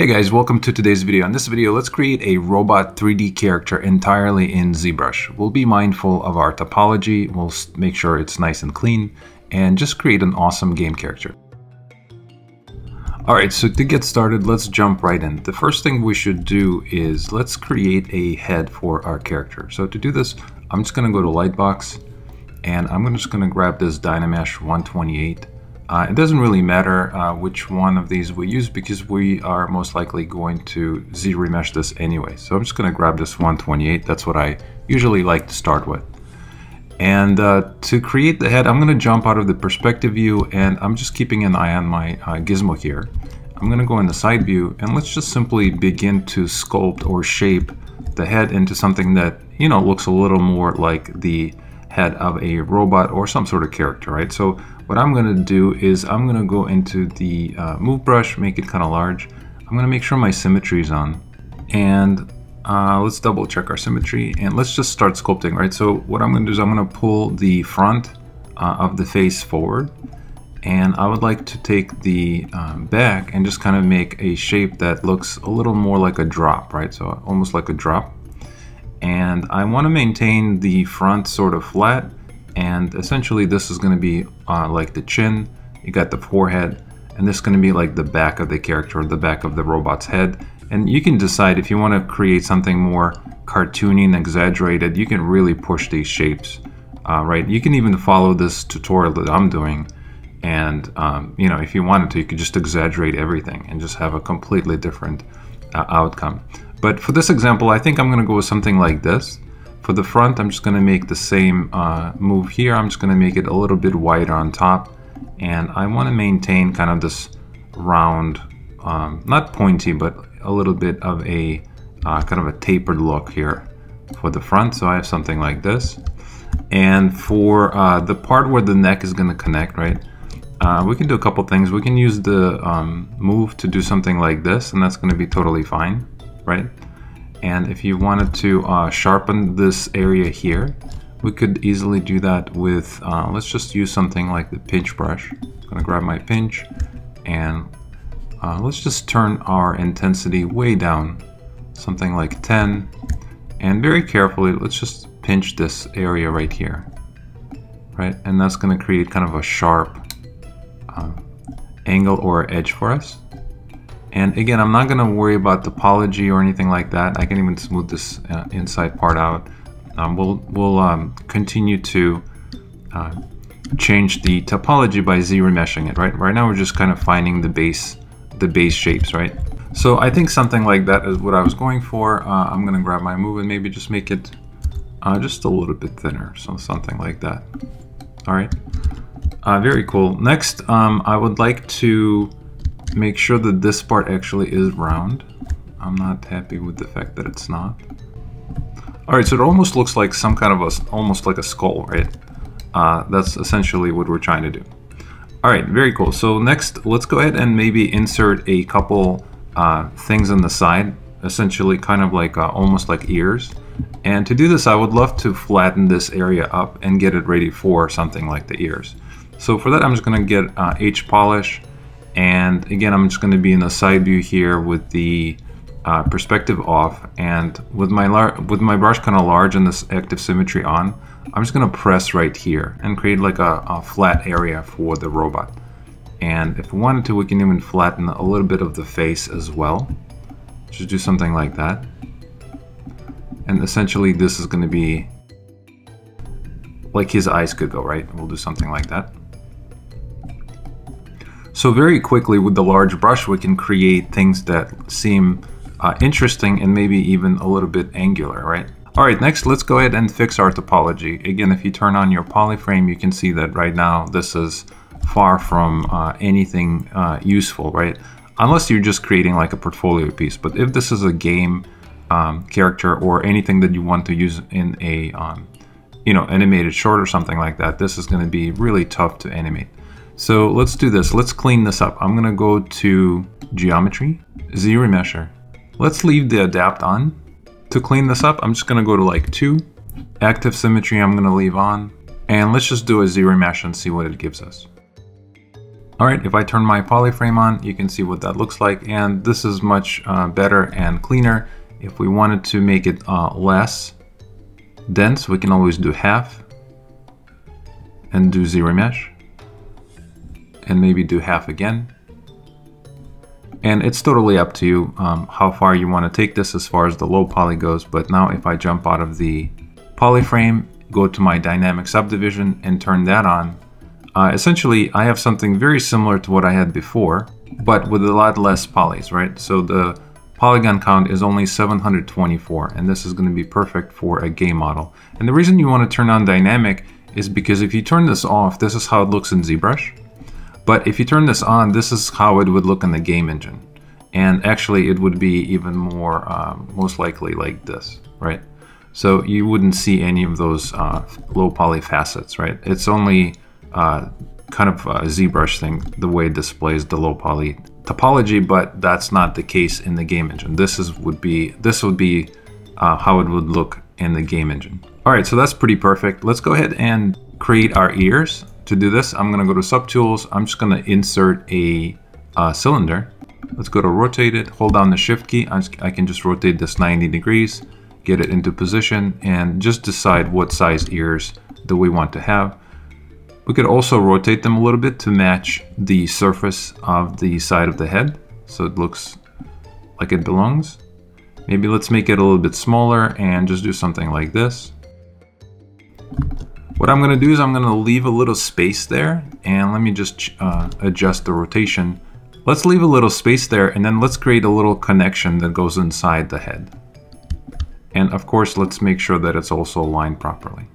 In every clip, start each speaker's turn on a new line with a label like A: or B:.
A: Hey guys, welcome to today's video. In this video, let's create a robot 3D character entirely in ZBrush. We'll be mindful of our topology, we'll make sure it's nice and clean, and just create an awesome game character. Alright, so to get started, let's jump right in. The first thing we should do is let's create a head for our character. So to do this, I'm just going to go to Lightbox, and I'm just going to grab this Dynamesh 128. It doesn't really matter which one of these we use because we are most likely going to Z-remesh this anyway. So I'm just going to grab this 128. That's what I usually like to start with. And to create the head, I'm going to jump out of the perspective view, and I'm just keeping an eye on my gizmo here. I'm going to go in the side view, and let's just simply begin to sculpt or shape the head into something that, you know, looks a little more like the head of a robot or some sort of character, right? So what I'm going to do is I'm going to go into the move brush, make it kind of large. I'm going to make sure my symmetry is on, and let's double check our symmetry, and let's just start sculpting, right? So what I'm going to do is I'm going to pull the front of the face forward, and I would like to take the back and just kind of make a shape that looks a little more like a drop, right? So almost like a drop. And I want to maintain the front sort of flat, and essentially this is going to be like the chin, you got the forehead, and this is going to be like the back of the character, the back of the robot's head. And you can decide if you want to create something more cartoony and exaggerated, you can really push these shapes, right? You can even follow this tutorial that I'm doing, and you know, if you wanted to, you could just exaggerate everything and just have a completely different outcome. But for this example, I think I'm going to go with something like this. For the front, I'm just going to make the same move here. I'm just going to make it a little bit wider on top, and I want to maintain kind of this round, not pointy, but a little bit of a kind of a tapered look here for the front. So I have something like this. And for the part where the neck is going to connect, right, we can do a couple things. We can use the move to do something like this, and that's going to be totally fine, right? And if you wanted to sharpen this area here, we could easily do that with, let's just use something like the pinch brush. I'm going to grab my pinch, and let's just turn our intensity way down, something like 10, and very carefully, let's just pinch this area right here, right? And that's going to create kind of a sharp angle or edge for us. And again, I'm not going to worry about topology or anything like that. I can even smooth this inside part out. We'll continue to change the topology by Z-remeshing it, right? Right now we're just kind of finding the base shapes, right? So I think something like that is what I was going for. I'm going to grab my move and maybe just make it just a little bit thinner, so something like that. All right, very cool. Next, I would like to make sure that this part actually is round. I'm not happy with the fact that it's not. Alright, so it almost looks like some kind of almost like a skull, right? That's essentially what we're trying to do. Alright, very cool. So next, let's go ahead and maybe insert a couple things on the side, essentially kind of like almost like ears. And to do this, I would love to flatten this area up and get it ready for something like the ears. So for that, I'm just going to get H polish. And again, I'm just going to be in the side view here with the perspective off, and with my brush kind of large and this active symmetry on, I'm just going to press right here and create like a flat area for the robot. And if we wanted to, we can even flatten a little bit of the face as well. Just do something like that. And essentially this is going to be like his eyes could go, right? We'll do something like that. So very quickly with the large brush, we can create things that seem interesting and maybe even a little bit angular, right? All right, next let's go ahead and fix our topology. Again, if you turn on your polyframe, you can see that right now this is far from anything useful, right? Unless you're just creating like a portfolio piece. But if this is a game character or anything that you want to use in a you know, animated short or something like that, this is going to be really tough to animate. So let's do this. Let's clean this up. I'm going to go to Geometry, Z-Remesher. Let's leave the Adapt on. To clean this up, I'm just going to go to like 2. Active Symmetry I'm going to leave on. And let's just do a Z-Remesh and see what it gives us. All right, if I turn my polyframe on, you can see what that looks like, and this is much better and cleaner. If we wanted to make it less dense, we can always do half and do zRemesh, and maybe do half again. And it's totally up to you how far you want to take this as far as the low poly goes. But now if I jump out of the polyframe, go to my dynamic subdivision and turn that on, essentially I have something very similar to what I had before, but with a lot less polys, right? So the polygon count is only 724, and this is going to be perfect for a game model. And the reason you want to turn on dynamic is because if you turn this off, this is how it looks in zBrush. But if you turn this on, this is how it would look in the game engine. And actually it would be even more, most likely like this, right? So you wouldn't see any of those low poly facets, right? It's only kind of a zBrush thing, the way it displays the low poly topology, but that's not the case in the game engine. This would be how it would look in the game engine. All right, so that's pretty perfect. Let's go ahead and create our ears. To do this, I'm going to go to Subtools. I'm just going to insert a cylinder. Let's go to rotate it, hold down the Shift key. I can just rotate this 90 degrees, get it into position, and just decide what size ears do we want to have. We could also rotate them a little bit to match the surface of the side of the head, so it looks like it belongs. Maybe let's make it a little bit smaller and just do something like this. What I'm going to do is I'm going to leave a little space there, and let me just adjust the rotation. Let's leave a little space there, and then let's create a little connection that goes inside the head. And of course, let's make sure that it's also aligned properly.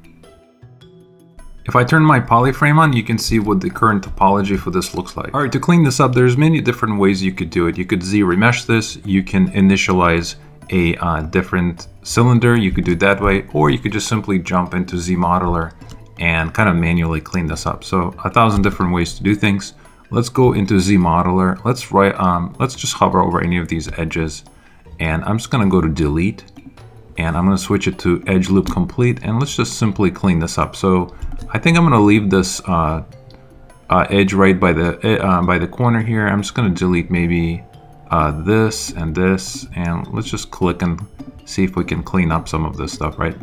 A: If I turn my polyframe on, you can see what the current topology for this looks like. All right, to clean this up, there's many different ways you could do it. You could zRemesh this, you can initialize a different cylinder, you could do it that way, or you could just simply jump into zModeler and kind of manually clean this up. So 1,000 different ways to do things. Let's go into zModeler. Let's just hover over any of these edges, and I'm just going to go to delete, and I'm going to switch it to edge loop complete, and let's just simply clean this up. So I think I'm going to leave this edge right by the corner here. I'm just going to delete maybe this and this, and let's just click and see if we can clean up some of this stuff, right?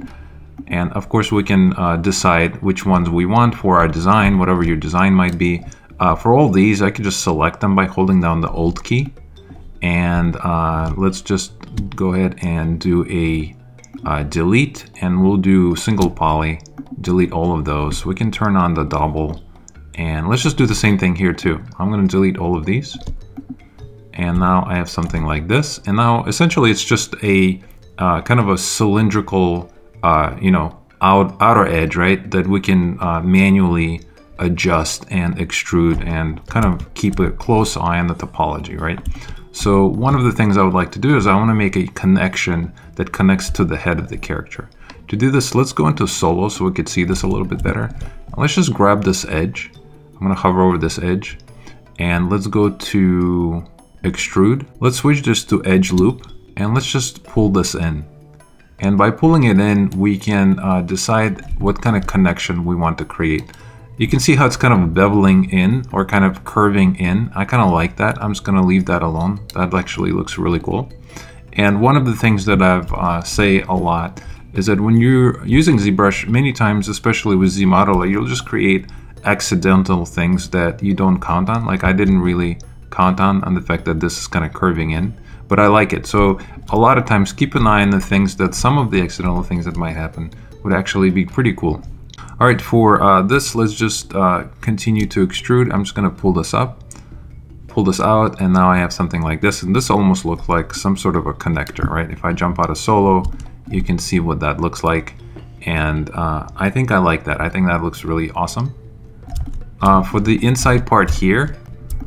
A: And of course we can decide which ones we want for our design, whatever your design might be. For all these, I could just select them by holding down the Alt key, and let's just go ahead and do a delete, and we'll do single poly, delete all of those. We can turn on the double, and let's just do the same thing here too. I'm going to delete all of these, and now I have something like this. And now essentially it's just a kind of a cylindrical outer edge, right, that we can manually adjust and extrude and kind of keep a close eye on the topology, right? So one of the things I would like to do is I want to make a connection that connects to the head of the character. To do this, let's go into Solo so we could see this a little bit better. And let's just grab this edge. I'm going to hover over this edge, and let's go to Extrude. Let's switch this to Edge Loop, and let's just pull this in. And by pulling it in, we can decide what kind of connection we want to create. You can see how it's kind of beveling in or kind of curving in. I kind of like that. I'm just going to leave that alone. That actually looks really cool. And one of the things that I've say a lot is that when you're using ZBrush, many times, especially with zModeler, you'll just create accidental things that you don't count on. Like I didn't really count on the fact that this is kind of curving in, but I like it. So a lot of times keep an eye on the things that some of the accidental things that might happen would actually be pretty cool. All right, for this, let's just continue to extrude. I'm just going to pull this up, pull this out, and now I have something like this. And this almost looks like some sort of a connector, right? If I jump out of Solo, you can see what that looks like. And I think I like that. I think that looks really awesome. For the inside part here,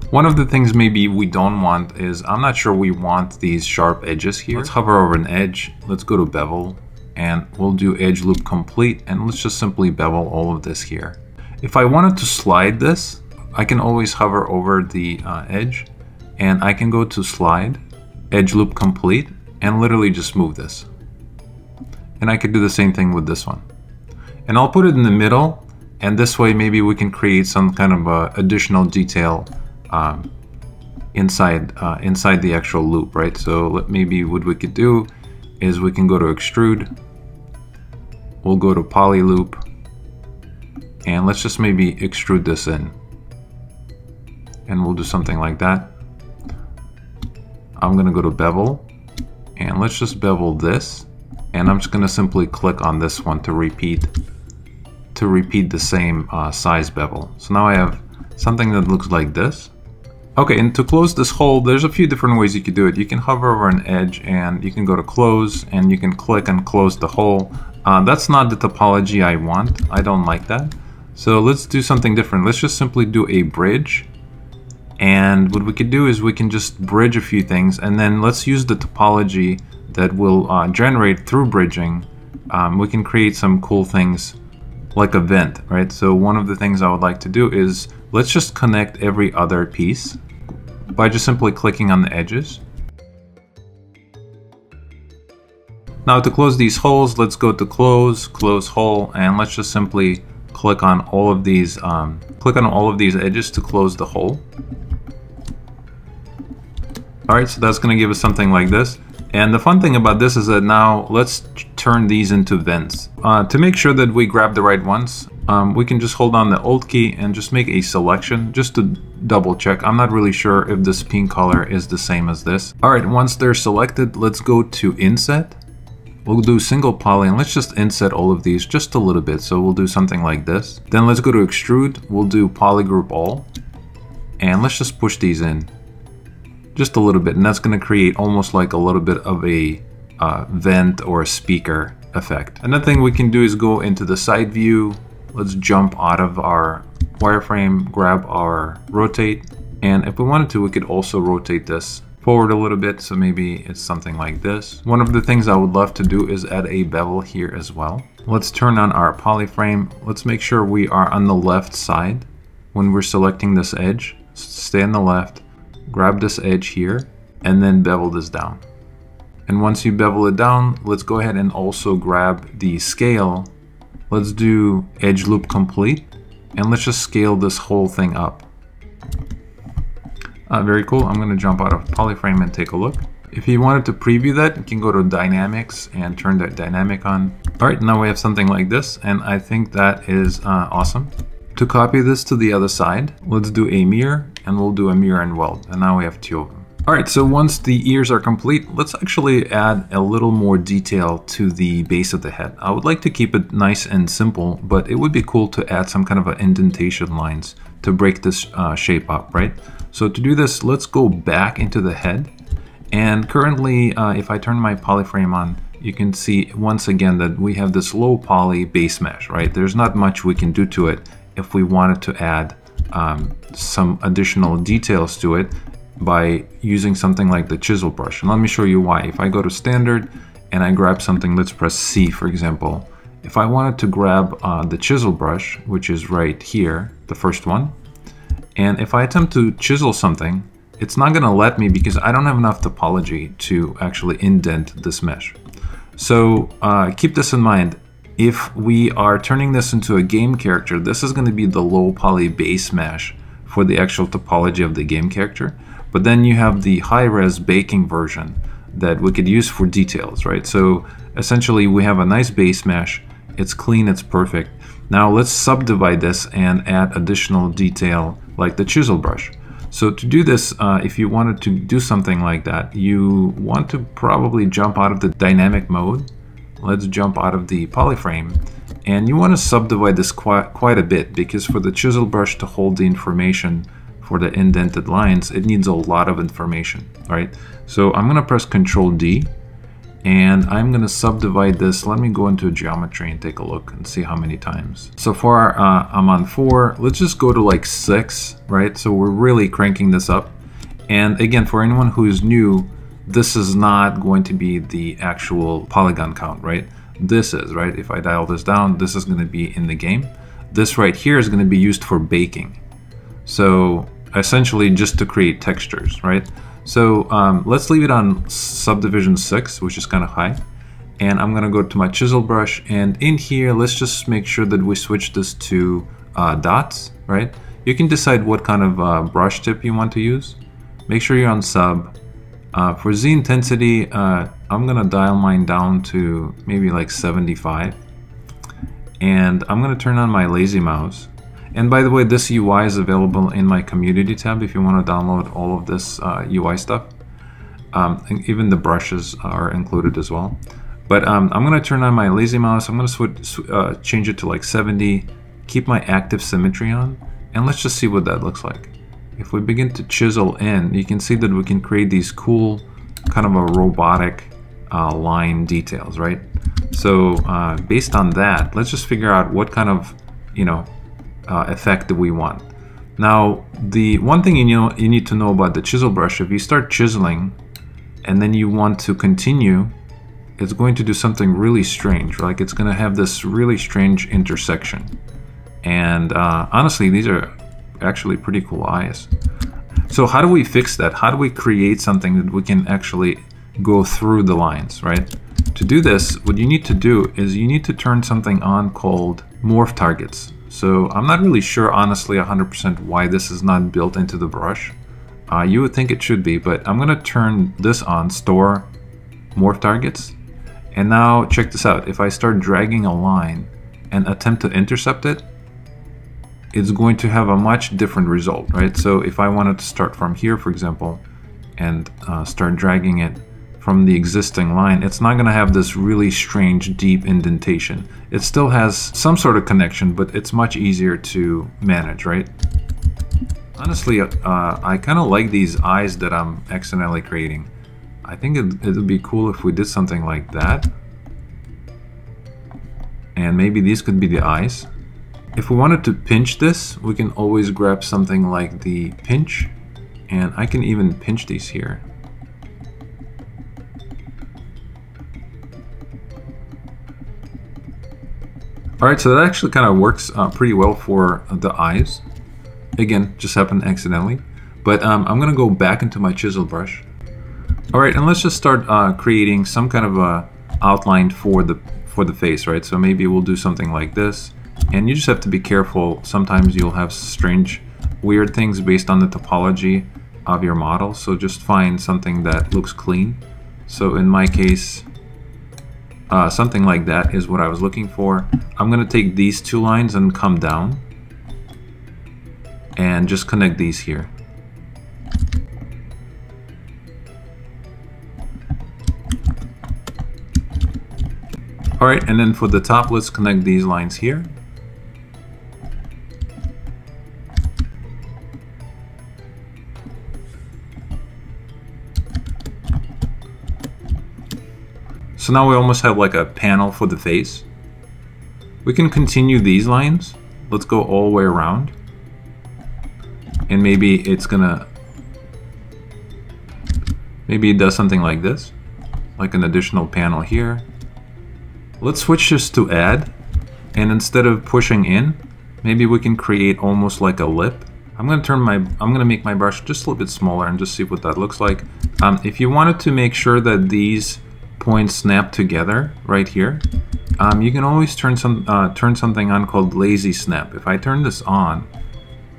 A: one of the things maybe we don't want is, I'm not sure we want these sharp edges here. Let's hover over an edge. Let's go to Bevel, and we'll do Edge Loop Complete, and let's just simply bevel all of this here. If I wanted to slide this, I can always hover over the edge, and I can go to Slide, Edge Loop Complete, and literally just move this. And I could do the same thing with this one. And I'll put it in the middle, and this way maybe we can create some kind of additional detail inside the actual loop, right? So maybe what we could do is we can go to extrude, we'll go to poly loop, and let's just maybe extrude this in, and we'll do something like that. I'm gonna go to bevel, and let's just bevel this, and I'm just gonna simply click on this one to repeat the same size bevel. So now I have something that looks like this. Okay, and to close this hole, there's a few different ways you could do it. You can hover over an edge and you can go to close, and you can click and close the hole. That's not the topology I want. I don't like that. So let's do something different. Let's just simply do a bridge. And what we could do is we can just bridge a few things, and then let's use the topology that will generate through bridging. We can create some cool things like a vent, right? So one of the things I would like to do is let's just connect every other piece by just simply clicking on the edges. Now to close these holes, let's go to close hole, and let's just simply click on all of these edges to close the hole. All right, so that's going to give us something like this. And the fun thing about this is that now let's turn these into vents. To make sure that we grab the right ones, we can just hold on the Alt key and just make a selection just to double check. I'm not really sure if this pink color is the same as this. All right, once they're selected, let's go to inset. We'll do single poly, and let's just inset all of these just a little bit. So we'll do something like this. Then let's go to extrude. We'll do polygroup all, and let's just push these in just a little bit, and that's going to create almost like a little bit of a vent or a speaker effect. Another thing we can do is go into the side view. Let's jump out of our wireframe, grab our rotate, and if we wanted to, we could also rotate this forward a little bit, so maybe it's something like this. One of the things I would love to do is add a bevel here as well. Let's turn on our polyframe. Let's make sure we are on the left side when we're selecting this edge. Stay on the left, grab this edge here, and then bevel this down. And once you bevel it down, let's go ahead and also grab the scale. Let's do edge loop complete, and let's just scale this whole thing up. Very cool. I'm going to jump out of polyframe and take a look. If you wanted to preview that, you can go to dynamics and turn that dynamic on. All right, now we have something like this, and I think that is awesome. To copy this to the other side, let's do a mirror, and we'll do a mirror and weld, and now we have two of them. All right, so once the ears are complete, let's actually add a little more detail to the base of the head. I would like to keep it nice and simple, but it would be cool to add some kind of an indentation lines to break this shape up, right? So to do this, let's go back into the head. And currently, if I turn my polyframe on, you can see once again that we have this low poly base mesh, right? There's not much we can do to it if we wanted to add some additional details to it by using something like the chisel brush. And let me show you why. If I go to standard and I grab something, let's press C, for example. If I wanted to grab the chisel brush, which is right here, the first one, and if I attempt to chisel something, it's not going to let me because I don't have enough topology to actually indent this mesh. So keep this in mind. If we are turning this into a game character, this is going to be the low poly base mesh for the actual topology of the game character. But then you have the high-res baking version that we could use for details, right? So essentially we have a nice base mesh. It's clean, it's perfect. Now let's subdivide this and add additional detail like the chisel brush. So to do this, if you wanted to do something like that, you want to probably jump out of the dynamic mode. Let's jump out of the polyframe, and you want to subdivide this quite a bit, because for the chisel brush to hold the information for the indented lines, it needs a lot of information, right? So I'm going to press Ctrl D, and I'm going to subdivide this. Let me go into geometry and take a look and see how many times. So far I'm on 4. Let's just go to like 6, right? So we're really cranking this up. And again, for anyone who is new, this is not going to be the actual polygon count, right? This is, right? If I dial this down, this is going to be in the game. This right here is going to be used for baking. So essentially just to create textures, right? So let's leave it on subdivision 6, which is kind of high. And I'm going to go to my chisel brush, and in here, let's just make sure that we switch this to dots, right? You can decide what kind of brush tip you want to use. Make sure you're on sub. For Z intensity, I'm gonna dial mine down to maybe like 75. And I'm gonna turn on my lazy mouse. And by the way, this UI is available in my community tab if you want to download all of this UI stuff. And even the brushes are included as well. But I'm gonna turn on my lazy mouse. I'm gonna change it to like 70, keep my active symmetry on, and let's just see what that looks like. If we begin to chisel in, you can see that we can create these cool kind of a robotic line details, right? So based on that, let's just figure out what kind of, effect that we want. Now, the one thing you need to know about the chisel brush, if you start chiseling and then you want to continue, it's going to do something really strange. Like it's going to have this really strange intersection. And honestly, these are actually pretty cool eyes. So how do we fix that? How do we create something that we can actually go through the lines, right? To do this, what you need to do is you need to turn something on called morph targets. So I'm not really sure, honestly, 100% why this is not built into the brush. You would think it should be, but I'm gonna turn this on, store morph targets. And now check this out. If I start dragging a line and attempt to intercept it, it's going to have a much different result, right? So if I wanted to start from here, for example, and start dragging it from the existing line, it's not going to have this really strange deep indentation. It still has some sort of connection, but it's much easier to manage, right? Honestly, I kind of like these eyes that I'm accidentally creating. I think it would be cool if we did something like that. And maybe these could be the eyes. If we wanted to pinch this, we can always grab something like the pinch, and I can even pinch these here. Alright, so that actually kind of works pretty well for the eyes. Again, just happened accidentally. But I'm going to go back into my chisel brush. Alright, and let's just start creating some kind of a outline for the face, right? So maybe we'll do something like this. And you just have to be careful. Sometimes you'll have strange, weird things based on the topology of your model. So just find something that looks clean. So in my case, something like that is what I was looking for. I'm going to take these two lines and come down and just connect these here. Alright, and then for the top, let's connect these lines here. So now we almost have like a panel for the face. We can continue these lines. Let's go all the way around. And maybe it's gonna, maybe it does something like this, like an additional panel here. Let's switch this to add, and instead of pushing in, maybe we can create almost like a lip. I'm gonna make my brush just a little bit smaller and just see what that looks like. If you wanted to make sure that these points snap together right here, you can always turn something on called lazy snap. If I turn this on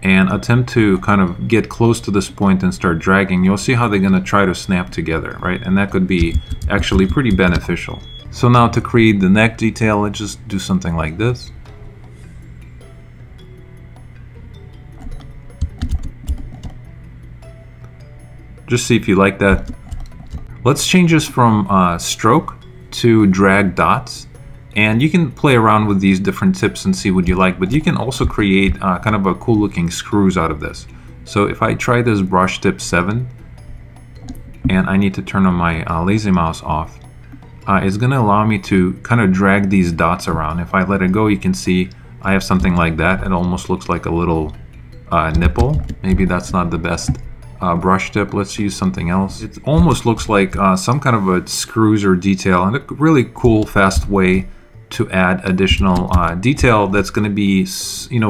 A: and attempt to kind of get close to this point and start dragging, you'll see how they're gonna try to snap together, right? And that could be actually pretty beneficial. So now to create the neck detail, let's just do something like this. Just see if you like that. Let's change this from stroke to drag dots. And you can play around with these different tips and see what you like, but you can also create kind of a cool looking screws out of this. So if I try this brush tip 7, and I need to turn on my lazy mouse off, it's going to allow me to kind of drag these dots around. If I let it go, you can see I have something like that. It almost looks like a little nipple. Maybe that's not the best brush tip. Let's use something else. It almost looks like some kind of a screws or detail, and a really cool, fast way to add additional detail that's going to be,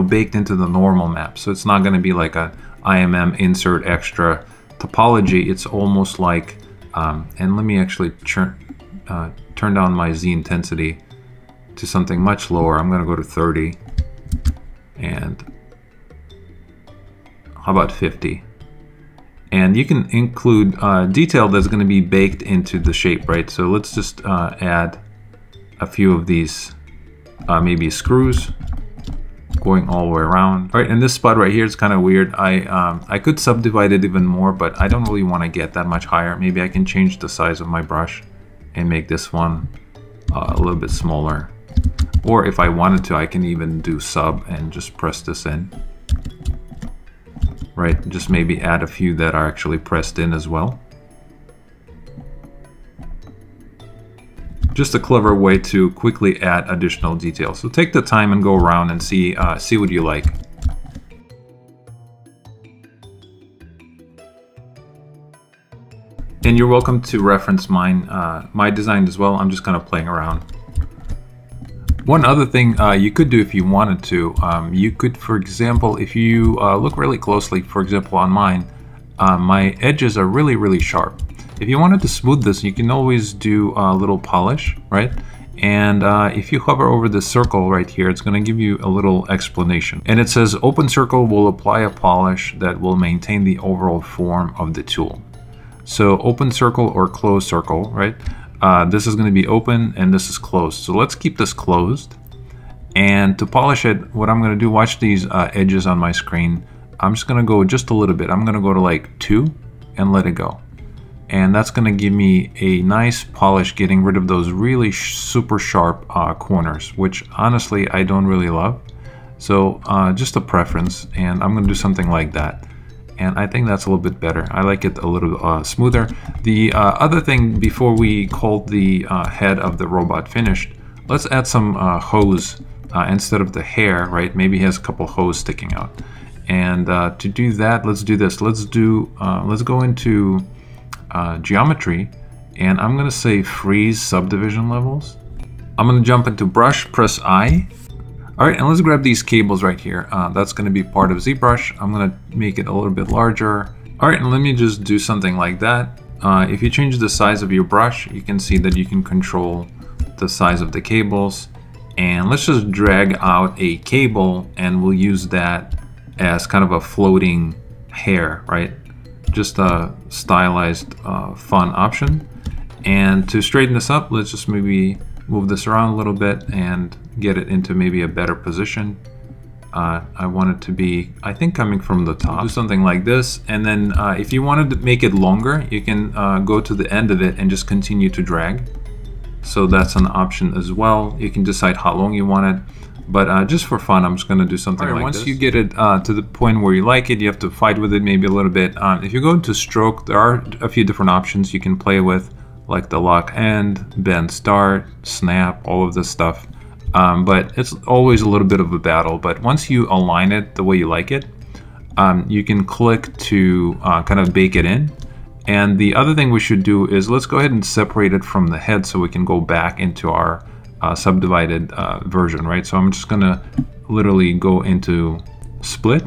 A: baked into the normal map. So it's not going to be like a IMM insert extra topology. It's almost like, and let me actually turn down my Z intensity to something much lower. I'm going to go to 30, and How about 50? And you can include detail that's going to be baked into the shape, right? So let's just add a few of these, maybe screws going all the way around. All right, and this spot right here is kind of weird. I could subdivide it even more, but I don't really want to get that much higher. Maybe I can change the size of my brush and make this one a little bit smaller. Or if I wanted to, I can even do sub and just press this in. Right, just maybe add a few that are actually pressed in as well. Just a clever way to quickly add additional details. So take the time and go around and see what you like. And you're welcome to reference my design as well. I'm just kind of playing around. One other thing you could do if you wanted to, you could, for example, if you look really closely, for example, on mine, my edges are really sharp. If you wanted to smooth this, you can always do a little polish, right? And if you hover over the circle right here, it's going to give you a little explanation. And it says, open circle will apply a polish that will maintain the overall form of the tool. So open circle or closed circle, right? This is going to be open and this is closed. So let's keep this closed. And to polish it, what I'm going to do, watch these edges on my screen. I'm just going to go just a little bit. I'm going to go to like 2 and let it go. And that's going to give me a nice polish, getting rid of those really super sharp corners, which honestly I don't really love. So just a preference, and I'm going to do something like that. And I think that's a little bit better. I like it a little smoother. The other thing, before we call the head of the robot finished, let's add some hose instead of the hair, right? Maybe he has a couple hose sticking out. And to do that, let's do this. Let's go into geometry, and I'm going to say freeze subdivision levels. I'm going to jump into brush, press I. All right, and let's grab these cables right here. That's going to be part of ZBrush. I'm going to make it a little bit larger. All right, and let me just do something like that. If you change the size of your brush, you can see that you can control the size of the cables. And let's just drag out a cable, and we'll use that as kind of a floating hair, right? Just a stylized, fun option. And to straighten this up, let's just maybe move this around a little bit and get it into maybe a better position. I want it to be, I think, coming from the top. Do something like this, and then if you wanted to make it longer, you can go to the end of it and just continue to drag. So that's an option as well. You can decide how long you want it, but just for fun, I'm just going to do something like this. Once you get it to the point where you like it, you have to fight with it maybe a little bit. If you go into stroke, there are a few different options you can play with, like the lock end, bend start, snap, all of this stuff. But it's always a little bit of a battle. But once you align it the way you like it, you can click to kind of bake it in. And the other thing we should do is let's go ahead and separate it from the head so we can go back into our subdivided version, right? So I'm just gonna literally go into split.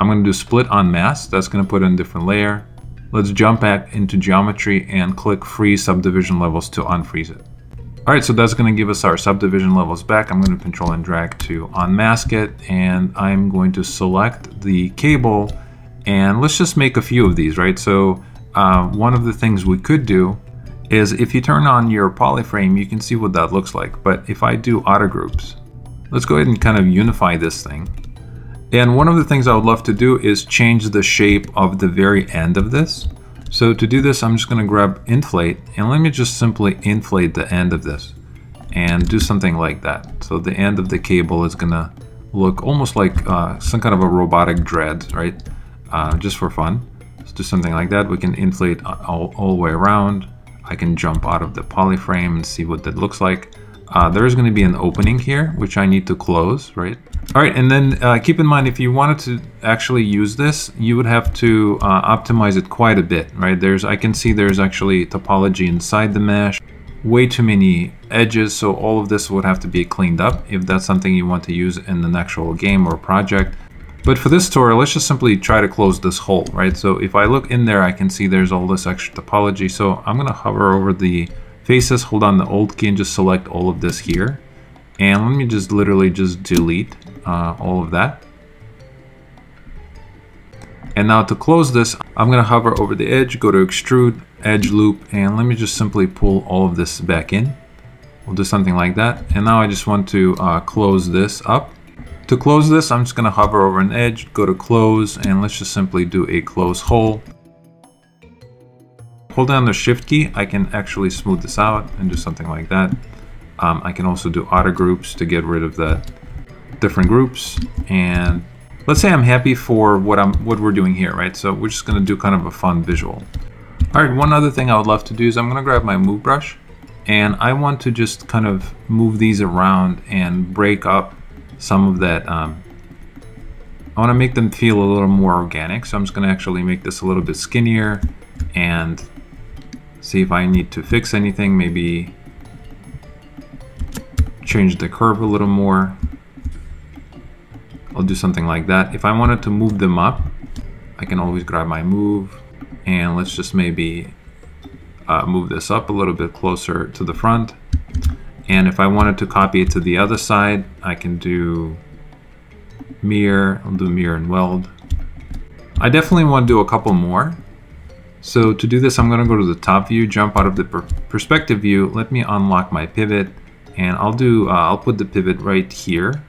A: I'm gonna do split on mask. That's gonna put in a different layer. Let's jump back into geometry and click freeze subdivision levels to unfreeze it. All right, so that's gonna give us our subdivision levels back. I'm gonna control and drag to unmask it, and I'm going to select the cable, and let's just make a few of these, right? So one of the things we could do is if you turn on your polyframe, you can see what that looks like. But if I do auto groups, let's go ahead and kind of unify this thing. And one of the things I would love to do is change the shape of the very end of this. So to do this, I'm just going to grab inflate, and let me just simply inflate the end of this and do something like that. So the end of the cable is going to look almost like some kind of a robotic dread, right? Just for fun. Let's do something like that. We can inflate all the way around. I can jump out of the polyframe and see what that looks like. There is going to be an opening here, which I need to close, right? All right, and then keep in mind, if you wanted to actually use this, you would have to optimize it quite a bit, right? I can see there's actually topology inside the mesh, way too many edges, so all of this would have to be cleaned up if that's something you want to use in an actual game or project. But for this tutorial, let's just simply try to close this hole, right? So if I look in there, I can see there's all this extra topology. So I'm gonna hover over the faces, hold on the Alt key, and just select all of this here. And let me just literally just delete all of that. And now to close this, I'm gonna hover over the edge, go to extrude, edge loop, and let me just simply pull all of this back in. We'll do something like that. And now I just want to close this up. To close this, I'm just gonna hover over an edge, go to close, and let's just simply do a close hole. Hold down the shift key, I can actually smooth this out and do something like that. I can also do auto groups to get rid of the different groups. And let's say I'm happy for what we're doing here, right? So we're just gonna do kind of a fun visual. All right, one other thing I would love to do is I'm gonna grab my move brush, and I want to just kind of move these around and break up some of that. I want to make them feel a little more organic, so I'm just going to actually make this a little bit skinnier and see if I need to fix anything. Maybe change the curve a little more. I'll do something like that. If I wanted to move them up, I can always grab my move, and let's just maybe move this up a little bit closer to the front. And if I wanted to copy it to the other side, I can do mirror. I'll do mirror and weld. I definitely want to do a couple more. So to do this, I'm going to go to the top view, jump out of the perspective view. Let me unlock my pivot, and I'll put the pivot right here.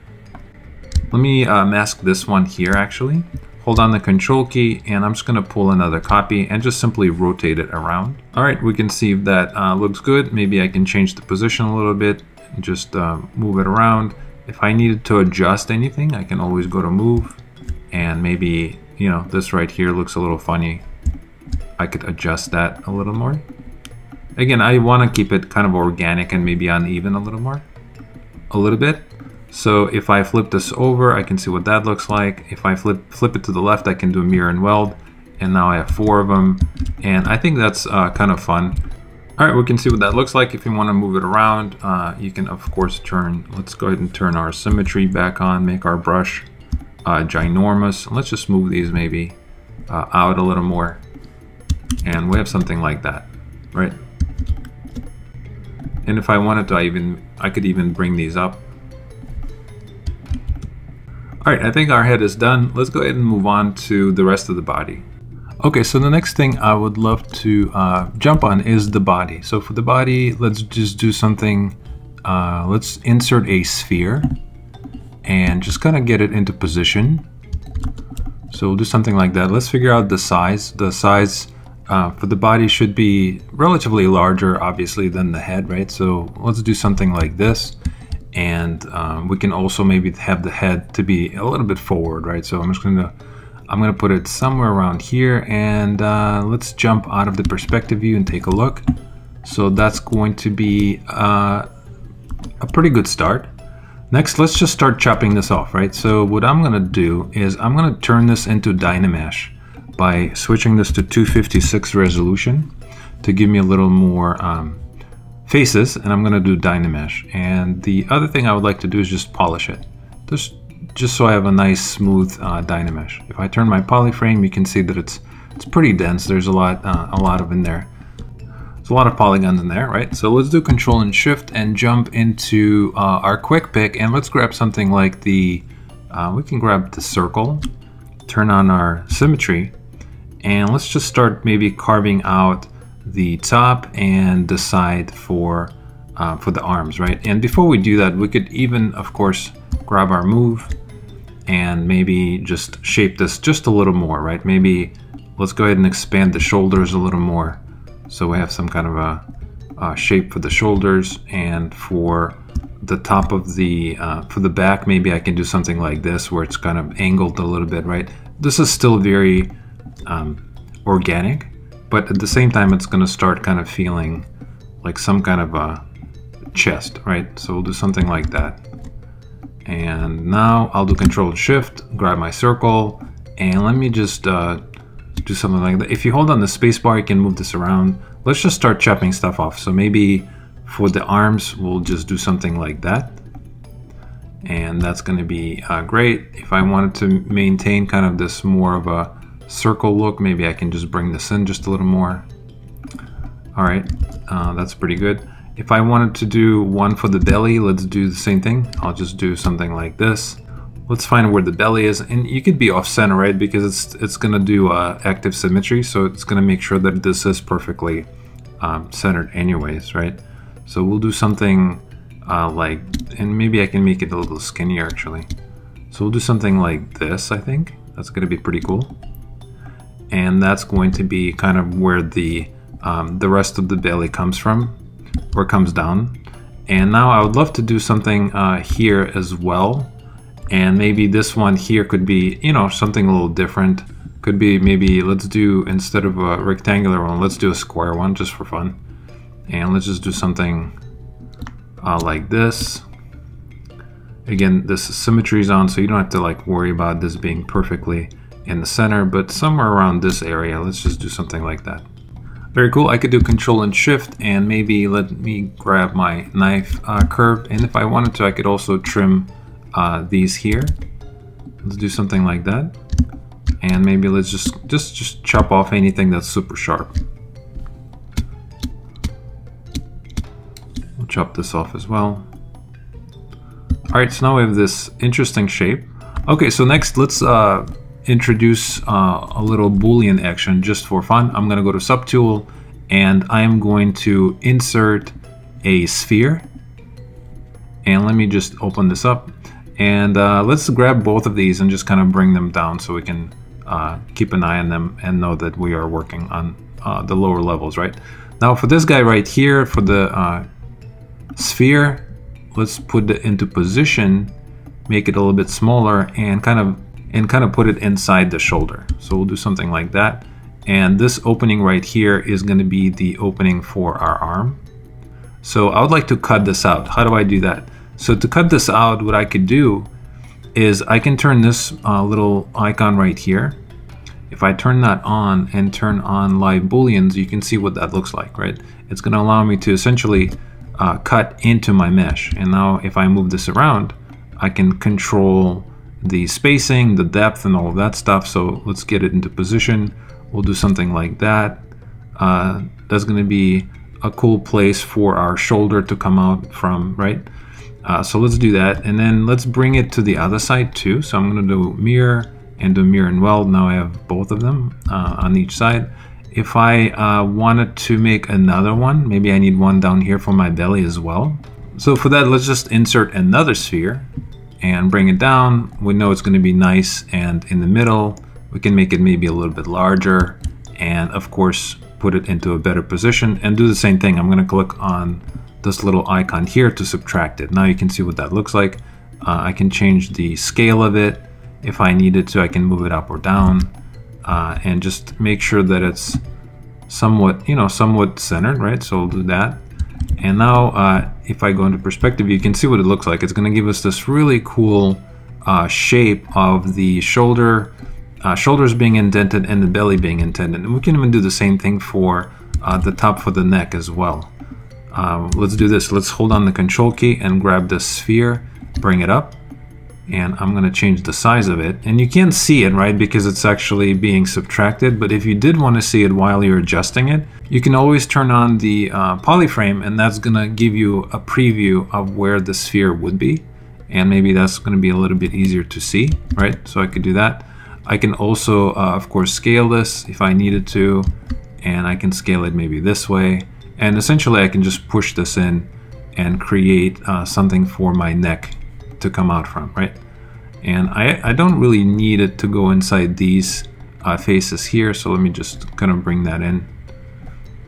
A: Let me mask this one here actually. Hold on the control key, and I'm just going to pull another copy and just simply rotate it around. All right, we can see if that looks good. Maybe I can change the position a little bit and just move it around. If I needed to adjust anything, I can always go to move, and maybe, you know, this right here looks a little funny. I could adjust that a little more. Again, I want to keep it kind of organic and maybe uneven a little bit. So if I flip this over, I can see what that looks like. If I flip it to the left, I can do a mirror and weld. And now I have 4 of them. And I think that's kind of fun. All right, we can see what that looks like. If you want to move it around, you can of course let's go ahead and turn our symmetry back on, make our brush ginormous. Let's just move these maybe out a little more. And we have something like that, right? And if I wanted to, I could even bring these up. All right, I think our head is done. Let's go ahead and move on to the rest of the body. Okay, so the next thing I would love to jump on is the body. So for the body, let's just do something. Let's insert a sphere and just kind of get it into position. So we'll do something like that. Let's figure out the size. The size for the body should be relatively larger, obviously, than the head, right? So let's do something like this. And we can also maybe have the head to be a little bit forward, right? So I'm gonna put it somewhere around here, and let's jump out of the perspective view and take a look. So that's going to be a pretty good start. Next, let's just start chopping this off, right? So what I'm gonna do is I'm gonna turn this into Dynamesh by switching this to 256 resolution to give me a little more faces, and I'm going to do Dynamesh. And the other thing I would like to do is just polish it, just so I have a nice smooth Dynamesh. If I turn my polyframe, you can see that it's pretty dense. There's a lot of in there. There's a lot of polygons in there, right? So let's do Control and Shift and jump into our quick pick, and let's grab something like we can grab the circle, turn on our symmetry, and let's just start maybe carving out the top and the side for the arms, right? And before we do that, we could even, of course, grab our move and maybe just shape this just a little more, right? Maybe let's go ahead and expand the shoulders a little more, so we have some kind of a shape for the shoulders. And for the top of for the back, maybe I can do something like this where it's kind of angled a little bit, right? This is still very organic, but at the same time, it's going to start kind of feeling like some kind of a chest, right? So we'll do something like that. And now I'll do Control and Shift, grab my circle, and let me just do something like that. If you hold on the space bar, you can move this around. Let's just start chopping stuff off. So maybe for the arms, we'll just do something like that. And that's going to be great. If I wanted to maintain kind of this more of a circle look, maybe I can just bring this in just a little more. All right, that's pretty good. If I wanted to do one for the belly, let's do the same thing. I'll just do something like this. Let's find where the belly is, and you could be off center, right? Because it's gonna do active symmetry, so it's gonna make sure that this is perfectly centered anyways, right? So we'll do something like, and maybe I can make it a little skinnier actually. So we'll do something like this, I think. That's gonna be pretty cool. And that's going to be kind of where the rest of the belly comes from, or comes down. And now I would love to do something here as well. And maybe this one here could be, you know, something a little different. Could be maybe, let's do, instead of a rectangular one, let's do a square one just for fun. And let's just do something like this. Again, this symmetry is on, so you don't have to like worry about this being perfectly in the center, but somewhere around this area, let's just do something like that. Very cool. I could do Control and Shift, and maybe let me grab my knife curve, and if I wanted to, I could also trim these here. Let's do something like that, and maybe let's just chop off anything that's super sharp. We'll chop this off as well. All right, so now we have this interesting shape. Okay, so next let's introduce a little Boolean action just for fun. I'm going to go to Subtool, and I am going to insert a sphere. And let me just open this up, and let's grab both of these and just kind of bring them down so we can keep an eye on them and know that we are working on the lower levels, right? Now for this guy right here, for the sphere, let's put it into position, make it a little bit smaller, and kind of put it inside the shoulder. So we'll do something like that. And this opening right here is going to be the opening for our arm. So I would like to cut this out. How do I do that? So to cut this out, what I could do is I can turn this little icon right here. If I turn that on and turn on live booleans, you can see what that looks like, right? It's going to allow me to essentially cut into my mesh. And now if I move this around, I can control the spacing, the depth, and all of that stuff. So let's get it into position. We'll do something like that. That's going to be a cool place for our shoulder to come out from, right? So let's do that, and then let's bring it to the other side too. So I'm going to do mirror and do mirror and weld. Now I have both of them on each side. If I wanted to make another one, maybe I need one down here for my belly as well. So for that, let's just insert another sphere and bring it down. We know it's going to be nice, and in the middle we can make it maybe a little bit larger, and of course put it into a better position, and do the same thing. I'm going to click on this little icon here to subtract it. Now you can see what that looks like. I can change the scale of it. If I needed to, I can move it up or down, and just make sure that it's somewhat, you know, somewhat centered, right? So we'll do that. And now if I go into perspective, you can see what it looks like. It's going to give us this really cool shape of the shoulders being indented and the belly being indented. And we can even do the same thing for the top for the neck as well. Let's do this. Let's hold on the Control key and grab this sphere, bring it up, and I'm going to change the size of it. And you can't see it, right, because it's actually being subtracted. But if you did want to see it while you're adjusting it, you can always turn on the polyframe, and that's going to give you a preview of where the sphere would be. And maybe that's going to be a little bit easier to see, right? So I could do that. I can also, of course, scale this if I needed to, and I can scale it maybe this way. And essentially I can just push this in and create something for my neck to come out from, right? And I don't really need it to go inside these faces here, so let me just kind of bring that in,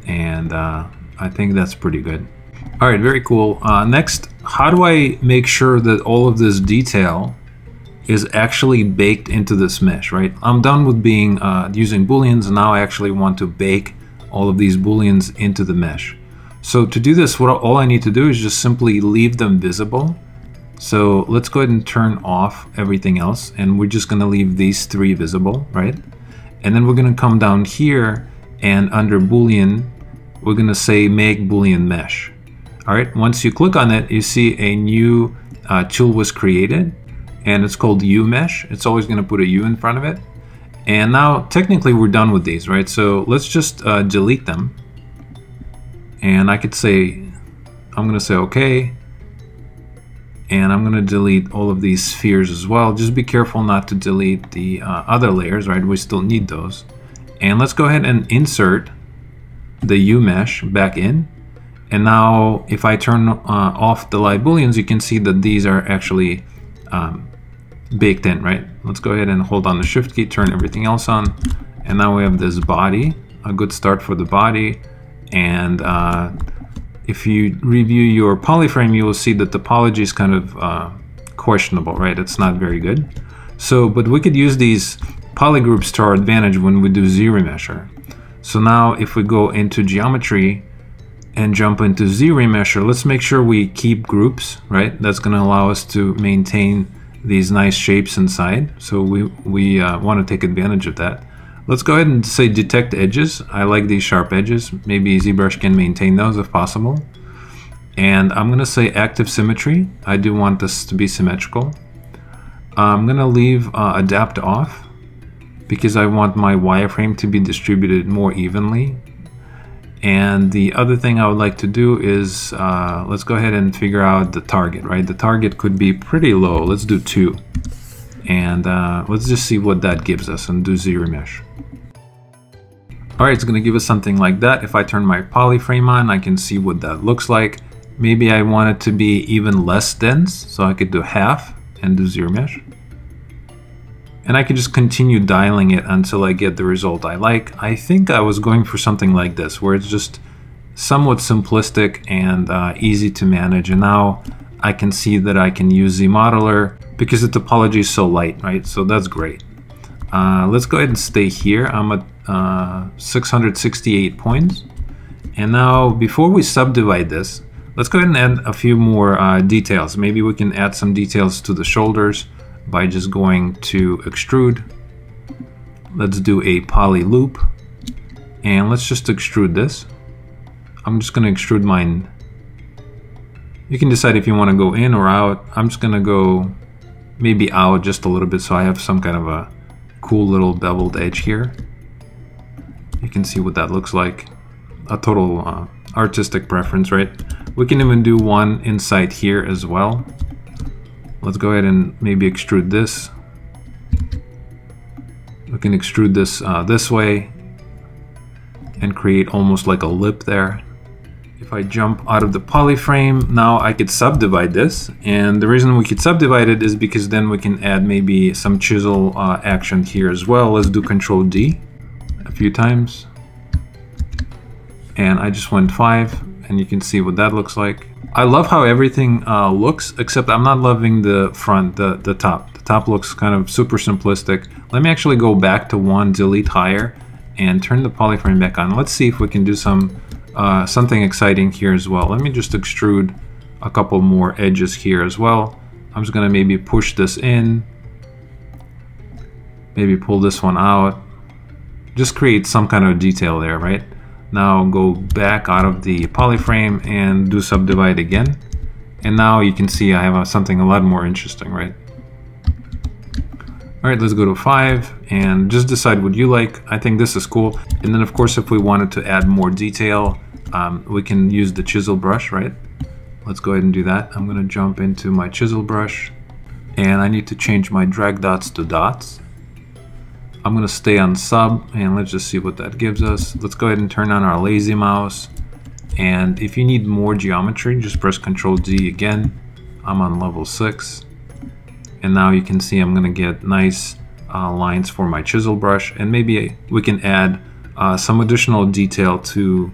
A: and I think that's pretty good. All right, very cool. Next, how do I make sure that all of this detail is actually baked into this mesh, right? I'm done with being using booleans, and now I actually want to bake all of these booleans into the mesh. So to do this, all I need to do is just simply leave them visible. So let's go ahead and turn off everything else, and we're just going to leave these three visible, right? And then we're going to come down here, and under Boolean, we're going to say make Boolean mesh. All right, once you click on it, you see a new tool was created, and it's called U mesh. It's always going to put a U in front of it. And now technically we're done with these, right? So let's just delete them. And I could say, I'm going to say okay. And I'm going to delete all of these spheres as well. Just be careful not to delete the other layers, right? We still need those. And let's go ahead and insert the U mesh back in. And now if I turn off the light booleans, you can see that these are actually baked in, right? Let's go ahead and hold on the shift key, turn everything else on. And now we have this body, a good start for the body. And if you review your polyframe, you will see that the topology is kind of questionable, right? It's not very good. So, but we could use these polygroups to our advantage when we do ZRemesher. So now if we go into geometry and jump into ZRemesher, let's make sure we keep groups, right? That's going to allow us to maintain these nice shapes inside. So we want to take advantage of that. Let's go ahead and say detect edges. I like these sharp edges. Maybe ZBrush can maintain those if possible. And I'm going to say active symmetry. I do want this to be symmetrical. I'm going to leave adapt off because I want my wireframe to be distributed more evenly. And the other thing I would like to do is let's go ahead and figure out the target, right? The target could be pretty low. Let's do 2. And let's just see what that gives us and do ZRemesh. Alright, it's going to give us something like that. If I turn my polyframe on, I can see what that looks like. Maybe I want it to be even less dense, so I could do half and do ZRemesh. And I could just continue dialing it until I get the result I like. I think I was going for something like this, where it's just somewhat simplistic and easy to manage. And now I can see that I can use ZModeler because the topology is so light, right? So that's great. Let's go ahead and stay here. I'm at 668 points. And now before we subdivide this, let's go ahead and add a few more details. Maybe we can add some details to the shoulders by just going to extrude. Let's do a poly loop. And let's just extrude this. I'm just going to extrude mine. You can decide if you want to go in or out. I'm just going to go maybe out just a little bit so I have some kind of a cool little beveled edge here. You can see what that looks like. A total artistic preference, right? We can even do one inside here as well. Let's go ahead and maybe extrude this. We can extrude this this way and create almost like a lip there. If I jump out of the polyframe, now I could subdivide this. And the reason we could subdivide it is because then we can add maybe some chisel action here as well. Let's do Control D a few times. And I just went 5, and you can see what that looks like. I love how everything looks, except I'm not loving the front, the top. The top looks kind of super simplistic. Let me actually go back to 1, delete higher, and turn the polyframe back on. Let's see if we can do some something exciting here as well. Let me just extrude a couple more edges here as well. I'm just gonna maybe push this in, maybe pull this one out. Just create some kind of detail there, right? Now go back out of the polyframe and do subdivide again. And now you can see I have something a lot more interesting, right? All right, let's go to 5 and just decide what you like. I think this is cool. And then of course, if we wanted to add more detail, we can use the chisel brush, right? Let's go ahead and do that. I'm gonna jump into my chisel brush and I need to change my drag dots to dots. I'm going to stay on sub and let's just see what that gives us. Let's go ahead and turn on our lazy mouse. And if you need more geometry, just press Control D again. I'm on level 6. And now you can see I'm going to get nice lines for my chisel brush. And maybe we can add some additional detail to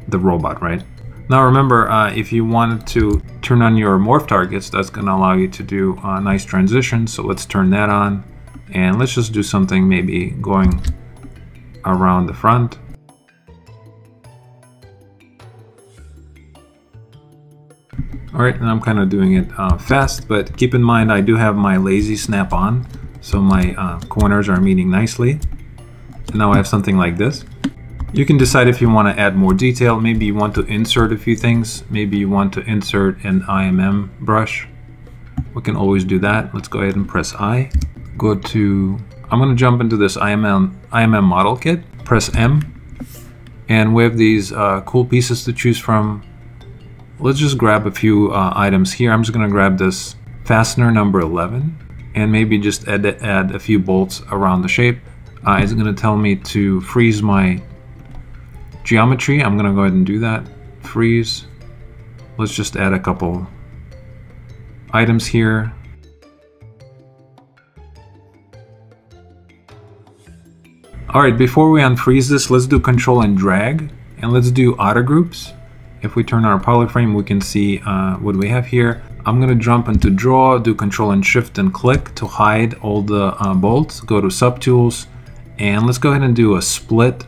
A: the robot, right? Now remember, if you wanted to turn on your morph targets, that's going to allow you to do nice transitions. So let's turn that on. And let's just do something maybe going around the front. Alright, and I'm kind of doing it fast, but keep in mind I do have my lazy snap on, so my corners are meeting nicely. And now I have something like this. You can decide if you want to add more detail. Maybe you want to insert a few things. Maybe you want to insert an IMM brush. We can always do that. Let's go ahead and press I. Go to, I'm going to jump into this IMM model kit, press M, and we have these cool pieces to choose from. Let's just grab a few items here. I'm just going to grab this fastener number 11, and maybe just add a few bolts around the shape. It's going to tell me to freeze my geometry. I'm going to go ahead and do that. Freeze. Let's just add a couple items here. Alright, before we unfreeze this, let's do Control and drag, and let's do auto groups. If we turn our polyframe, we can see what we have here. I'm going to jump into draw, do Control and Shift and click to hide all the bolts. Go to subtools, and let's go ahead and do a split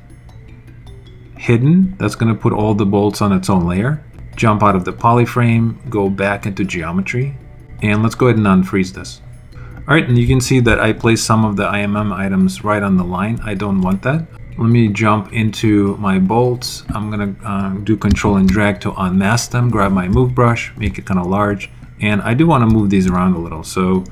A: hidden. That's going to put all the bolts on its own layer. Jump out of the polyframe, go back into geometry, and let's go ahead and unfreeze this. Alright, and you can see that I placed some of the IMM items right on the line. I don't want that. Let me jump into my bolts. I'm going to do Control and drag to unmask them, grab my move brush, make it kind of large, and I do want to move these around a little. So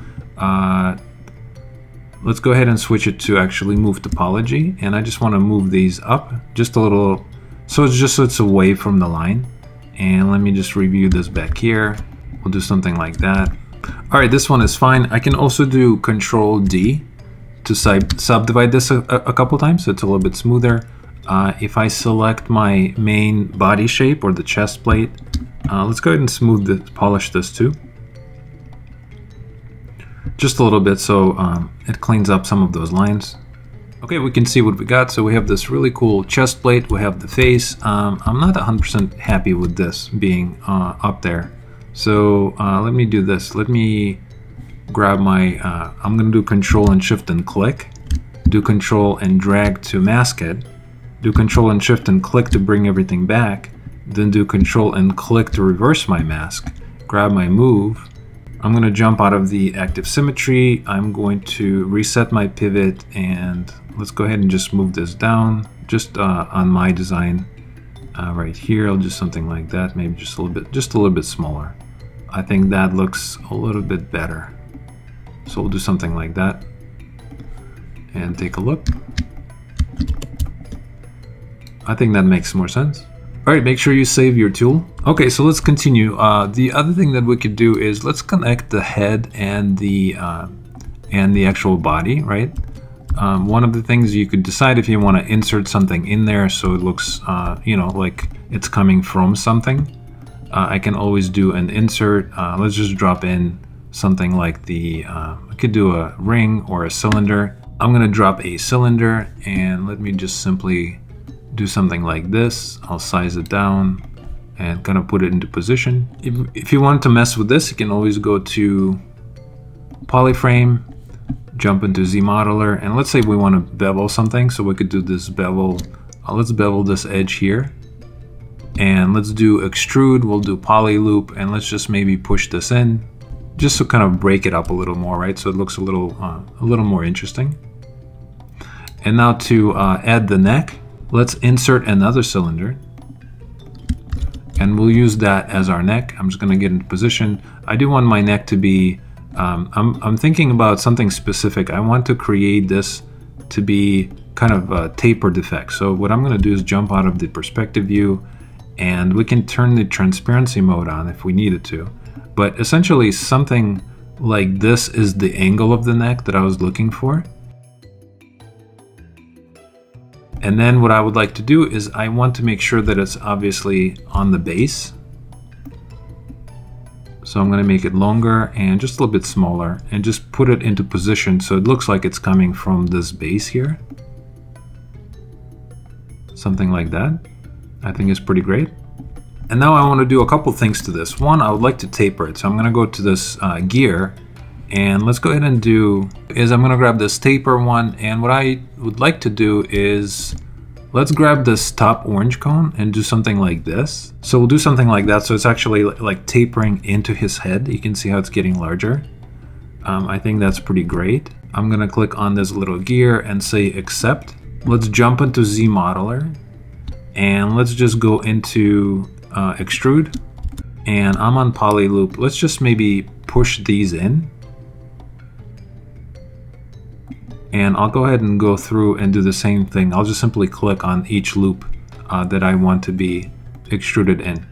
A: let's go ahead and switch it to actually move topology, and I just want to move these up just a little, so it's away from the line. And let me just review this back here. We'll do something like that. Alright, this one is fine. I can also do Control D to subdivide this a couple times so it's a little bit smoother. If I select my main body shape or the chest plate, let's go ahead and smooth this, polish this too. Just a little bit so it cleans up some of those lines. Okay, we can see what we got. So we have this really cool chest plate, we have the face. I'm not 100% happy with this being up there. So let me do this. Let me grab my, I'm going to do Control and Shift and click. Do Control and drag to mask it. Do Control and Shift and click to bring everything back. Then do Control and click to reverse my mask. Grab my move. I'm going to jump out of the active symmetry. I'm going to reset my pivot, and let's go ahead and just move this down just on my design right here. I'll do something like that, maybe just a little bit smaller. I think that looks a little bit better. So we'll do something like that and take a look. I think that makes more sense. Alright, make sure you save your tool. Okay, so let's continue. The other thing that we could do is let's connect the head and the actual body, right? One of the things you could decide if you want to insert something in there so it looks, you know, like it's coming from something. I can always do an insert. Let's just drop in something like the, I could do a ring or a cylinder. I'm going to drop a cylinder, and let me just simply do something like this. I'll size it down and kind of put it into position. If you want to mess with this, you can always go to polyframe, jump into zModeler, and let's say we want to bevel something, so we could do this bevel. Let's bevel this edge here, and let's do extrude. We'll do poly loop, and let's just maybe push this in just to kind of break it up a little more, right? So it looks a little more interesting. And now to add the neck, let's insert another cylinder, and we'll use that as our neck. I'm just going to get into position. I do want my neck to be, I'm thinking about something specific. I want to create this to be kind of a tapered effect. So what I'm going to do is jump out of the perspective view, and we can turn the transparency mode on if we needed to. But essentially something like this is the angle of the neck that I was looking for. And then what I would like to do is I want to make sure that it's obviously on the base. So I'm going to make it longer and just a little bit smaller and just put it into position so it looks like it's coming from this base here. Something like that. I think is pretty great. And now I want to do a couple things to this. One, I would like to taper it. So I'm going to go to this gear, and let's go ahead and do is I'm going to grab this taper one, and what I would like to do is let's grab this top orange cone and do something like this. So we'll do something like that so it's actually like tapering into his head. You can see how it's getting larger. I think that's pretty great. I'm going to click on this little gear and say accept. Let's jump into zModeler, and let's just go into extrude, and I'm on poly loop. Let's just maybe push these in, and I'll go ahead and go through and do the same thing. I'll just simply click on each loop that I want to be extruded in.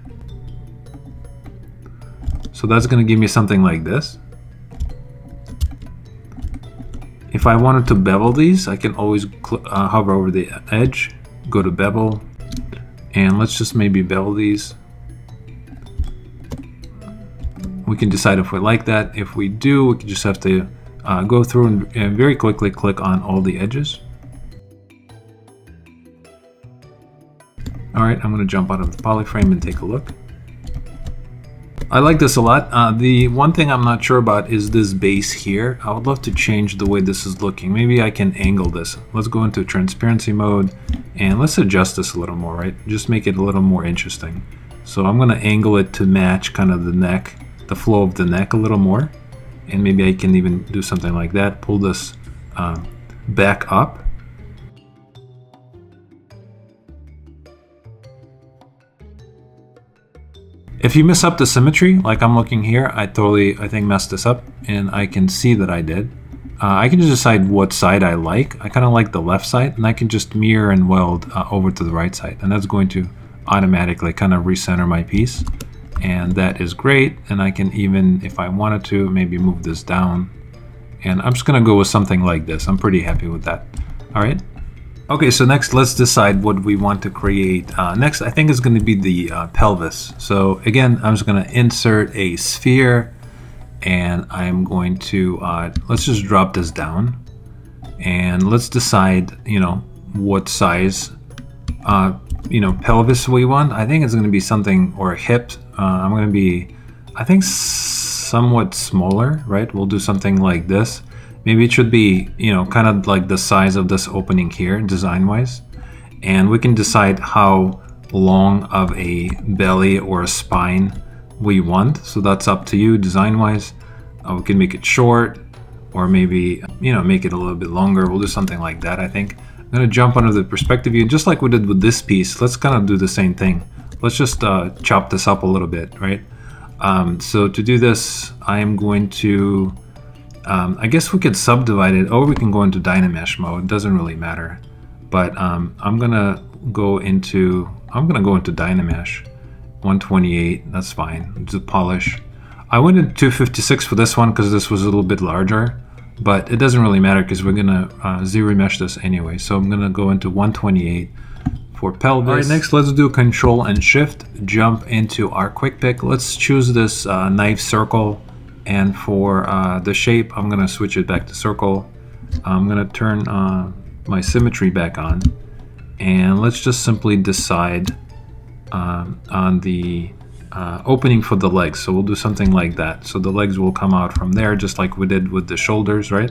A: So that's going to give me something like this. If I wanted to bevel these, I can always hover over the edge, go to bevel, and let's just maybe bevel these. We can decide if we like that. If we do, we can just have to go through and very quickly click on all the edges. Alright, I'm going to jump out of the polyframe and take a look. I like this a lot. The one thing I'm not sure about is this base here. I would love to change the way this is looking. Maybe I can angle this. Let's go into transparency mode and let's adjust this a little more, right? Just make it a little more interesting. So I'm going to angle it to match kind of the neck, the flow of the neck a little more. And maybe I can even do something like that. Pull this back up. If you mess up the symmetry, like I'm looking here, I think messed this up, and I can see that I did. I can just decide what side I like. I kind of like the left side, and I can just mirror and weld over to the right side, and that's going to automatically kind of recenter my piece, and that is great. And I can even, if I wanted to, maybe move this down, and I'm just gonna go with something like this. I'm pretty happy with that. All right. Okay, so next let's decide what we want to create. Next I think is going to be the pelvis. So again, I'm just going to insert a sphere, and I'm going to let's just drop this down, and let's decide, you know, what size pelvis we want. I think it's going to be something, or hips. I'm going to be, I think, somewhat smaller, right? We'll do something like this. Maybe it should be, you know, kind of like the size of this opening here, design-wise. And we can decide how long of a belly or a spine we want. So that's up to you, design-wise. We can make it short, or maybe, you know, make it a little bit longer. We'll do something like that, I think. I'm going to jump under the perspective view. Just like we did with this piece, let's kind of do the same thing. Let's just chop this up a little bit, right? So to do this, I am going to... I guess we could subdivide it, or we can go into Dynamesh mode. It doesn't really matter. But I'm gonna go into Dynamesh 128. That's fine. Do polish. I went into 256 for this one because this was a little bit larger, but it doesn't really matter because we're gonna zRemesh this anyway. So I'm gonna go into 128 for pelvis. All right, next let's do Control and Shift. Jump into our quick pick. Let's choose this knife circle. And for the shape, I'm gonna switch it back to circle. I'm gonna turn my symmetry back on, and let's just simply decide on the opening for the legs. So we'll do something like that. So the legs will come out from there, just like we did with the shoulders, right?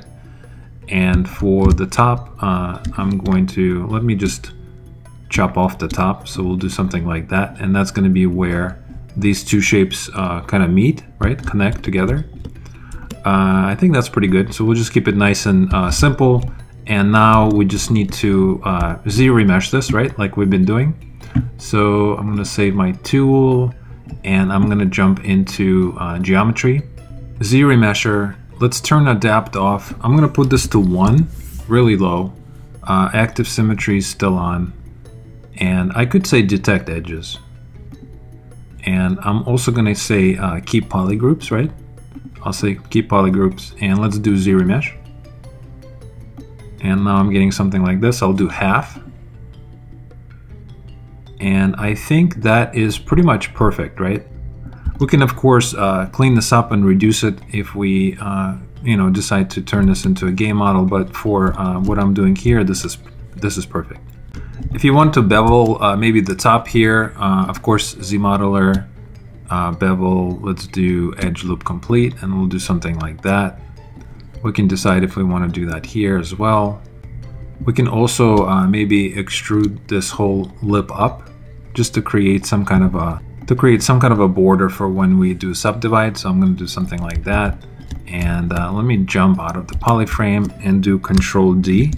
A: And for the top, I'm going to, let me just chop off the top. So we'll do something like that, and that's gonna be where these two shapes kind of meet, right? Connect together. I think that's pretty good. So we'll just keep it nice and simple. And now we just need to zRemesh this, right? Like we've been doing. So I'm going to save my tool, and I'm going to jump into geometry. zRemesher. Let's turn adapt off. I'm going to put this to 1, really low. Active symmetry is still on. And I could say detect edges. And I'm also going to say keep polygroups, right? I'll say keep polygroups, and let's do zRemesh. And now I'm getting something like this. I'll do half. And I think that is pretty much perfect, right? We can, of course, clean this up and reduce it if we, you know, decide to turn this into a game model. But for what I'm doing here, this is perfect. If you want to bevel maybe the top here, of course, zModeler, bevel, let's do edge loop complete, and we'll do something like that. We can decide if we want to do that here as well. We can also maybe extrude this whole lip up just to create some kind of a border for when we do subdivide. So I'm going to do something like that. And let me jump out of the polyframe and do Control D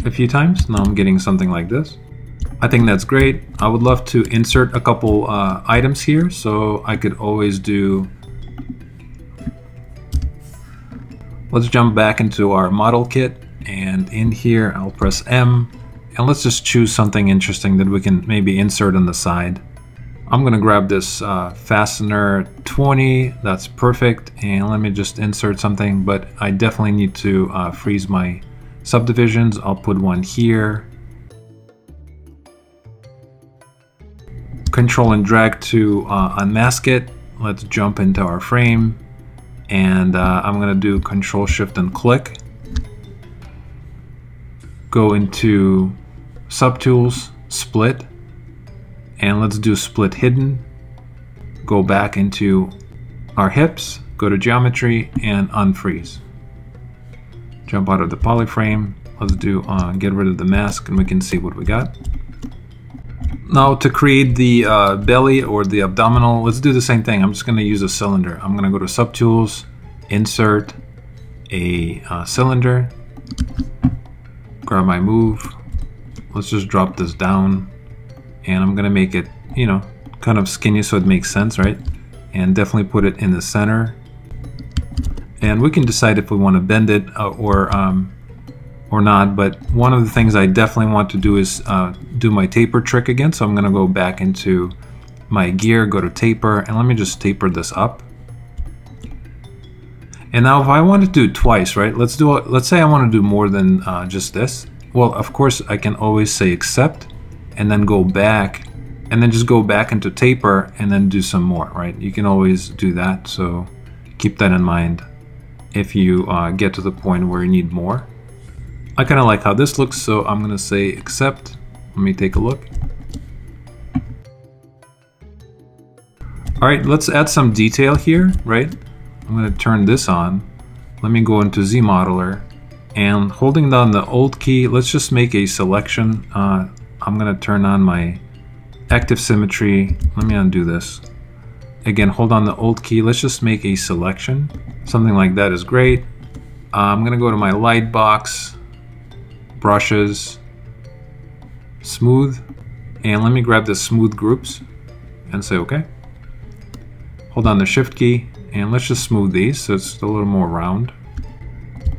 A: a few times. Now I'm getting something like this. I think that's great. I would love to insert a couple items here, so I could always do... Let's jump back into our model kit, and in here I'll press M, and let's just choose something interesting that we can maybe insert on the side. I'm gonna grab this fastener 20, that's perfect, and let me just insert something, but I definitely need to freeze my subdivisions. I'll put one here. Control and drag to unmask it. Let's jump into our frame, and I'm gonna do Control Shift and click. Go into Subtools, Split, and let's do Split Hidden. Go back into our hips, go to Geometry, and unfreeze. Jump out of the polyframe. Let's do get rid of the mask, and we can see what we got. Now to create the belly or the abdominal, let's do the same thing. I'm just going to use a cylinder. I'm going to go to Subtools, Insert a cylinder, grab my move. Let's just drop this down, and I'm going to make it, you know, kind of skinny so it makes sense, right? And definitely put it in the center. And we can decide if we want to bend it or not, but one of the things I definitely want to do is do my taper trick again. So I'm going to go back into my gear, go to taper, and let me just taper this up. And now if I want to do it twice, right? Let's say I want to do more than just this. Well, of course I can always say accept and then go back and then just go back into taper and then do some more, right? You can always do that, so keep that in mind if you get to the point where you need more. I kind of like how this looks, so I'm gonna say accept. Let me take a look. All right, let's add some detail here, right? I'm gonna turn this on. Let me go into ZModeler, and holding down the Alt key, let's just make a selection. I'm gonna turn on my active symmetry. Let me undo this. Again, hold on the Alt key. Let's just make a selection. Something like that is great. I'm gonna go to my light box, brushes, smooth, and let me grab the smooth groups and say okay. Hold on the Shift key, and let's just smooth these so it's a little more round.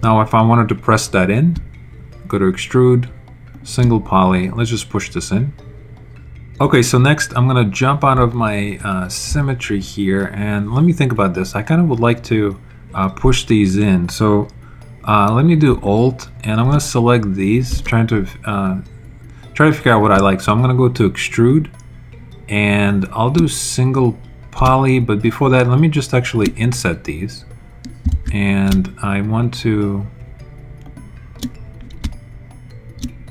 A: Now if I wanted to press that in, go to Extrude, Single Poly, let's just push this in. Okay, so next I'm gonna jump out of my symmetry here, and let me think about this. I kind of would like to push these in. So let me do Alt, and I'm gonna select these, trying to figure out what I like. So I'm gonna go to Extrude, and I'll do Single Poly, but before that, let me just actually inset these. And I want to,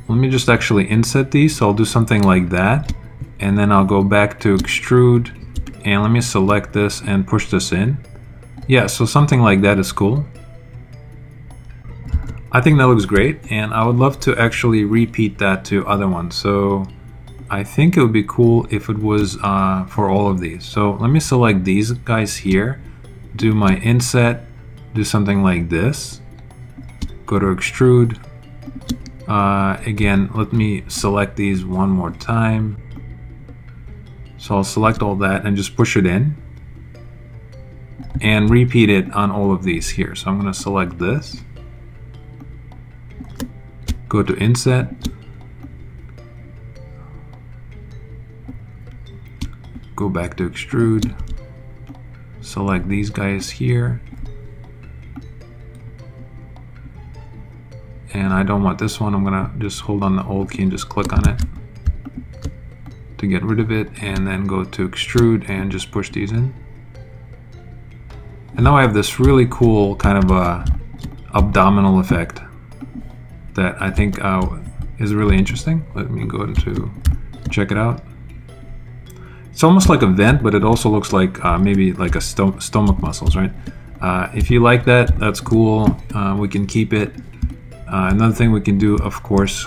A: let me just actually inset these. So I'll do something like that, and then I'll go back to Extrude, and let me select this and push this in. Yeah, so something like that is cool. I think that looks great, and I would love to actually repeat that to other ones. So I think it would be cool if it was for all of these. So let me select these guys here, do my inset, do something like this, go to Extrude. Again, let me select these one more time. So I'll select all that and just push it in and repeat it on all of these here. So I'm going to select this, go to Inset, go back to Extrude, select these guys here, and I don't want this one. I'm gonna just hold on the Alt key and just click on it to get rid of it, and then go to Extrude and just push these in. And now I have this really cool kind of abdominal effect that I think is really interesting. Let me go to check it out. It's almost like a vent, but it also looks like maybe like a stomach muscles, right? If you like that, that's cool. We can keep it. Another thing we can do, of course,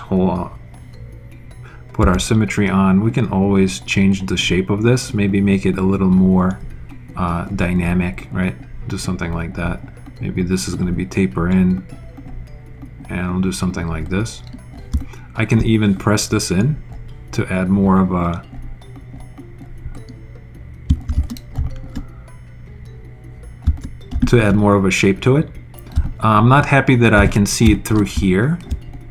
A: put our symmetry on. We can always change the shape of this, maybe make it a little more dynamic, right? Do something like that. Maybe this is going to be taper in, and I'll do something like this. I can even press this in to add more of a shape to it. I'm not happy that I can see it through here,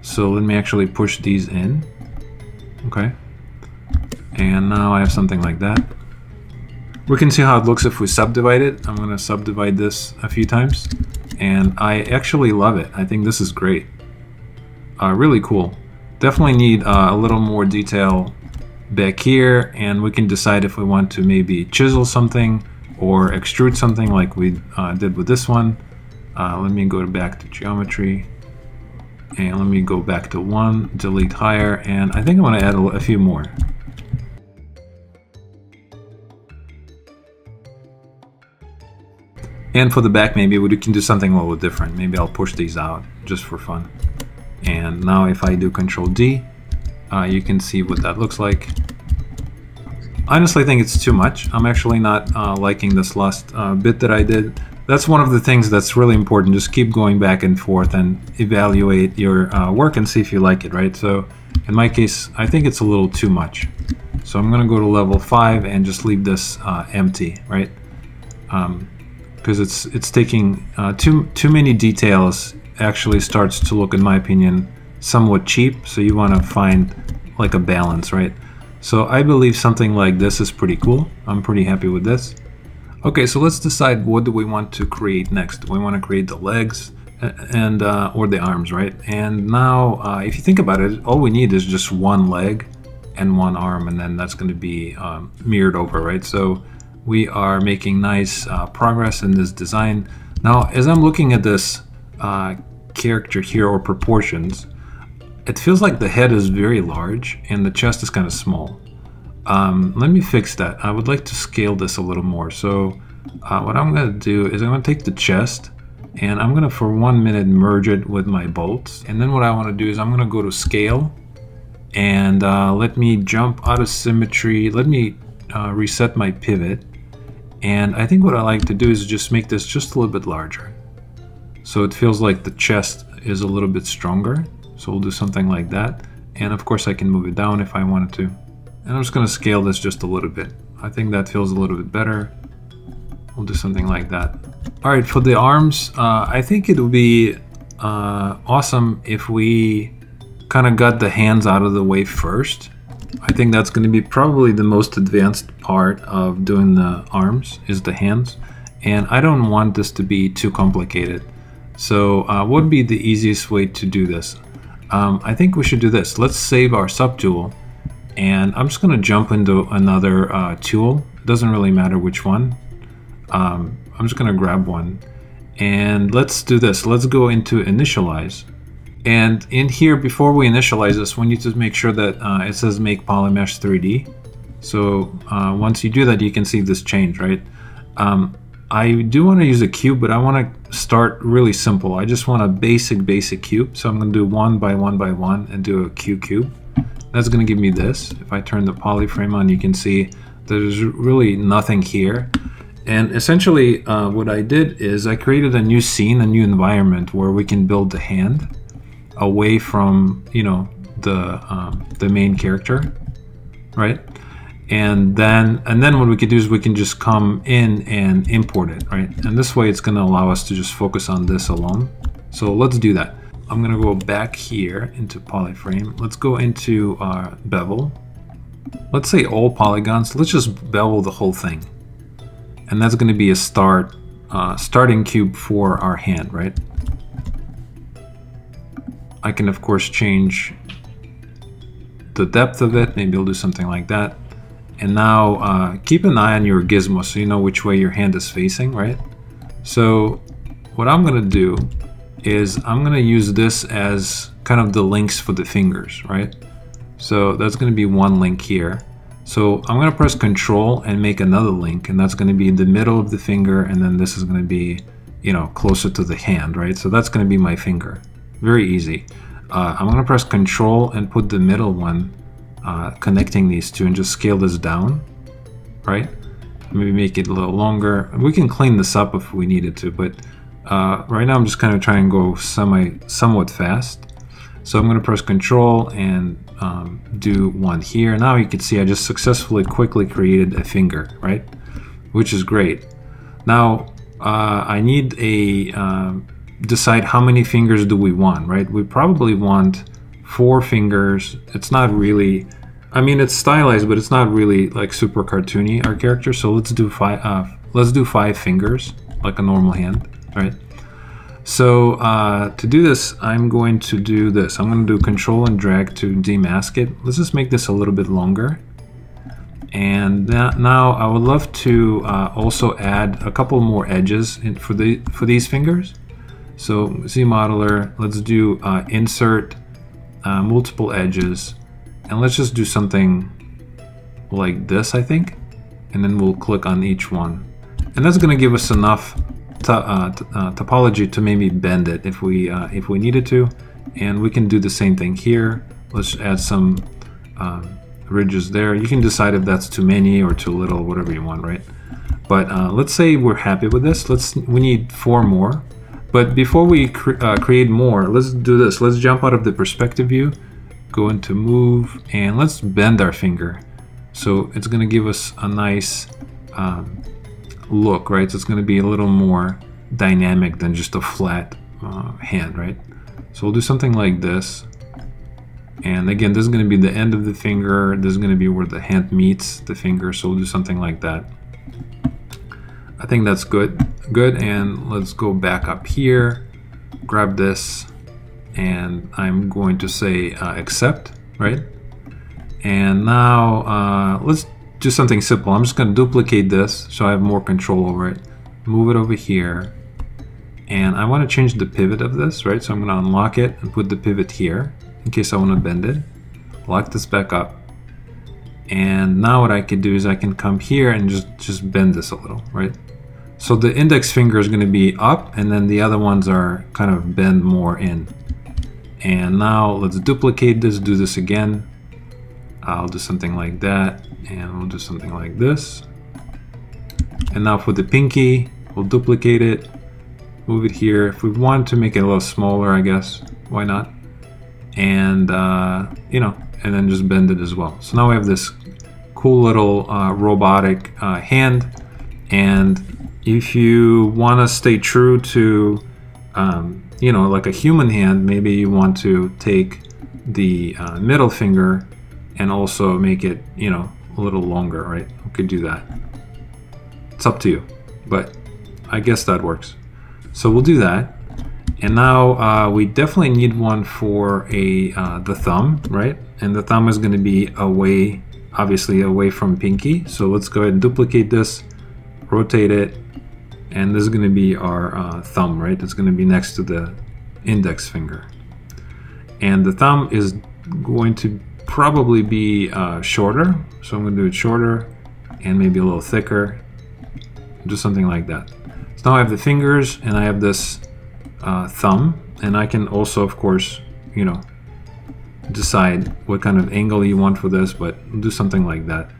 A: so let me actually push these in. Okay, and now I have something like that. We can see how it looks if we subdivide it. I'm going to subdivide this a few times, and I actually love it. I think this is great. Really cool. Definitely need a little more detail back here, and we can decide if we want to maybe chisel something or extrude something like we did with this one. Let me go back to geometry, and let me go back to 1, delete higher, and I think I want to add a few more. And for the back, maybe we can do something a little different. Maybe I'll push these out just for fun. And now if I do Control D, you can see what that looks like. Honestly, I think it's too much. I'm actually not liking this last bit that I did. That's one of the things that's really important. Just keep going back and forth and evaluate your work and see if you like it, right? So in my case, I think it's a little too much. So I'm gonna go to level 5 and just leave this empty, right? Because it's taking too many details. Actually starts to look, in my opinion, somewhat cheap. So you want to find like a balance, right? So I believe something like this is pretty cool. I'm pretty happy with this. Okay, so let's decide what do we want to create next. Do we want to create the legs and or the arms, right? And now if you think about it, all we need is just one leg and one arm, and then that's going to be mirrored over, right? So we are making nice progress in this design. Now as I'm looking at this character here, or proportions, it feels like the head is very large and the chest is kind of small. Let me fix that. I would like to scale this a little more. So what I'm going to do is I'm going to take the chest and I'm going to, for 1 minute, merge it with my bolts. And then what I want to do is I'm going to go to scale and let me jump out of symmetry. Let me reset my pivot. And I think what I like to do is just make this just a little bit larger. So it feels like the chest is a little bit stronger. So we'll do something like that. And of course I can move it down if I wanted to. And I'm just going to scale this just a little bit. I think that feels a little bit better. We'll do something like that. All right, for the arms, I think it would be awesome if we kind of got the hands out of the way first. I think that's going to be probably the most advanced part of doing the arms, is the hands. And I don't want this to be too complicated. So what would be the easiest way to do this? I think we should do this. Let's save our subtool, and I'm just going to jump into another tool. It doesn't really matter which one. I'm just going to grab one, and let's do this. Let's go into initialize. And in here, before we initialize this, we need to make sure that it says make polymesh 3D. So once you do that, you can see this change, right? I do want to use a cube, but I want to start really simple. I just want a basic cube. So I'm going to do 1 by 1 by 1 and do a cube. That's going to give me this. If I turn the polyframe on, you can see there's really nothing here. And essentially what I did is I created a new scene, a new environment where we can build the hand away from, you know, the main character, right? And then what we could do is we can just come in and import it, right? And this way it's going to allow us to just focus on this alone. So let's do that. I'm going to go back here into polyframe. Let's go into bevel. Let's say all polygons. Let's just bevel the whole thing. And that's going to be a starting cube for our hand, right? I can of course change the depth of it. Maybe I'll do something like that. And now keep an eye on your gizmo so you know which way your hand is facing, right? So what I'm going to do is I'm going to use this as kind of the links for the fingers, right? So that's going to be one link here. So I'm going to press Control and make another link, and that's going to be in the middle of the finger, and then this is going to be, you know, closer to the hand, right? So that's going to be my finger. Very easy. I'm going to press Control and put the middle one connecting these two and just scale this down, right? Maybe make it a little longer. We can clean this up if we needed to, but right now I'm just kind of trying to go somewhat fast. So I'm going to press Control and do one here. Now you can see I just successfully quickly created a finger, right? Which is great. Now I need a decide how many fingers do we want, right? We probably want 4 fingers. It's not really I mean, it's stylized, but it's not really like super cartoony, our character. So let's do five fingers, like a normal hand, right? So to do this, I'm going to do this. I'm going to do Control and drag to demask it. Let's just make this a little bit longer. And now I would love to also add a couple more edges for these fingers. So zModeler, let's do insert multiple edges, and let's just do something like this, I think, and then we'll click on each one, and that's going to give us enough topology to maybe bend it if we needed to. And we can do the same thing here. Let's add some ridges there. You can decide if that's too many or too little, whatever you want, right? But let's say we're happy with this. We need 4 more. But before we create more, let's do this. Let's jump out of the perspective view, go into move, and let's bend our finger. So it's going to give us a nice look, right? So it's going to be a little more dynamic than just a flat hand, right? So we'll do something like this. And again, this is going to be the end of the finger. This is going to be where the hand meets the finger. So we'll do something like that. I think that's good. And let's go back up here, grab this, and I'm going to say accept, right? And now let's do something simple. I'm just going to duplicate this so I have more control over it. Move it over here. And I want to change the pivot of this, right? So I'm going to unlock it and put the pivot here in case I want to bend it. Lock this back up. And now what I could do is I can come here and just bend this a little, right? So the index finger is going to be up, and then the other ones are kind of bend more in. And now let's duplicate this, do this again. I'll do something like that, and we'll do something like this. And now for the pinky, we'll duplicate it, move it here. If we want to make it a little smaller, I guess, why not? And you know, and then just bend it as well. So now we have this cool little robotic hand. And if you want to stay true to you know, like a human hand, maybe you want to take the middle finger and also make it, you know, a little longer, right? We could do that. It's up to you, but I guess that works. So we'll do that. And now we definitely need one for the thumb, right? And the thumb is going to be away, obviously away from pinky. So let's go ahead and duplicate this, rotate it, and this is going to be our thumb, right? It's going to be next to the index finger. And the thumb is going to probably be shorter. So I'm going to do it shorter and maybe a little thicker. Just something like that. So now I have the fingers and I have this thumb, and I can also, of course, you know, decide what kind of angle you want for this, but do something like that.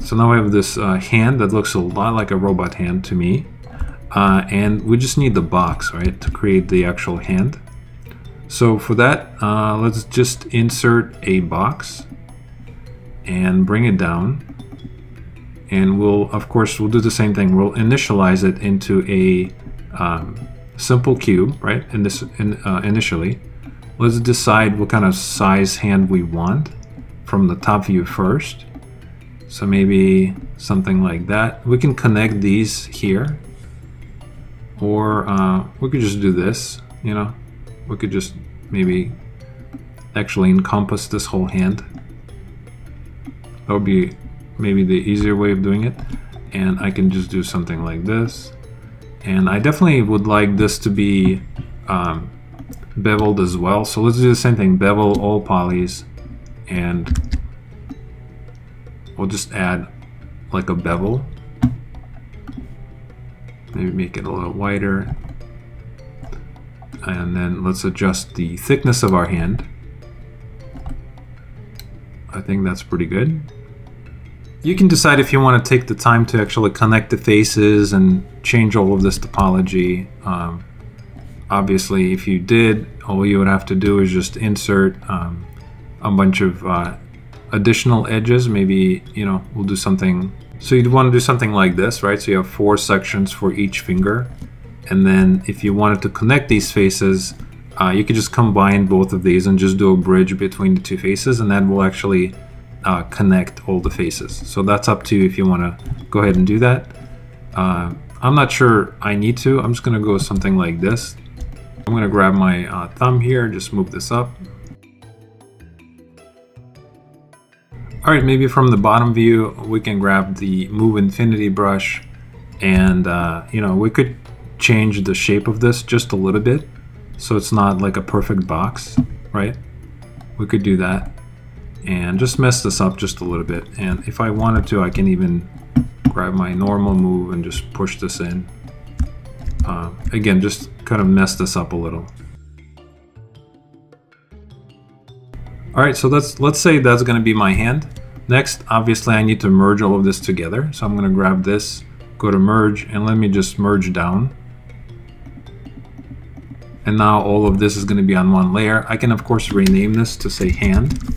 A: So now I have this hand that looks a lot like a robot hand to me, and we just need the box, right, to create the actual hand. So for that, let's just insert a box and bring it down. And we'll, of course, we'll do the same thing. We'll initialize it into a simple cube, right? Initially, let's decide what kind of size hand we want from the top view first. So maybe something like that. We can connect these here, or we could just do this. You know, we could just maybe actually encompass this whole hand. That would be maybe the easier way of doing it. And I can just do something like this. And I definitely would like this to be beveled as well. So let's do the same thing, bevel all polys, and we'll just add like a bevel. Maybe make it a little wider. And then let's adjust the thickness of our hand. I think that's pretty good. You can decide if you want to take the time to actually connect the faces and change all of this topology. Obviously, if you did, all you would have to do is just insert a bunch of additional edges. Maybe, you know, we'll do something. So you'd want to do something like this, right? So you have 4 sections for each finger. And then if you wanted to connect these faces, you could just combine both of these and just do a bridge between the two faces, and that will actually connect all the faces. So that's up to you if you want to go ahead and do that. I'm not sure I need to. I'm just going to go with something like this. I'm going to grab my thumb here, just move this up. All right, maybe from the bottom view, we can grab the Move Infinity brush, and you know, we could change the shape of this just a little bit, so it's not like a perfect box, right? We could do that, and just mess this up just a little bit. And if I wanted to, I can even grab my normal move and just push this in. Again, just kind of mess this up a little. All right, so let's say that's going to be my hand. Next, obviously, I need to merge all of this together. So I'm going to grab this, go to merge, and let me just merge down. And now all of this is going to be on one layer. I can, of course, rename this to say hand.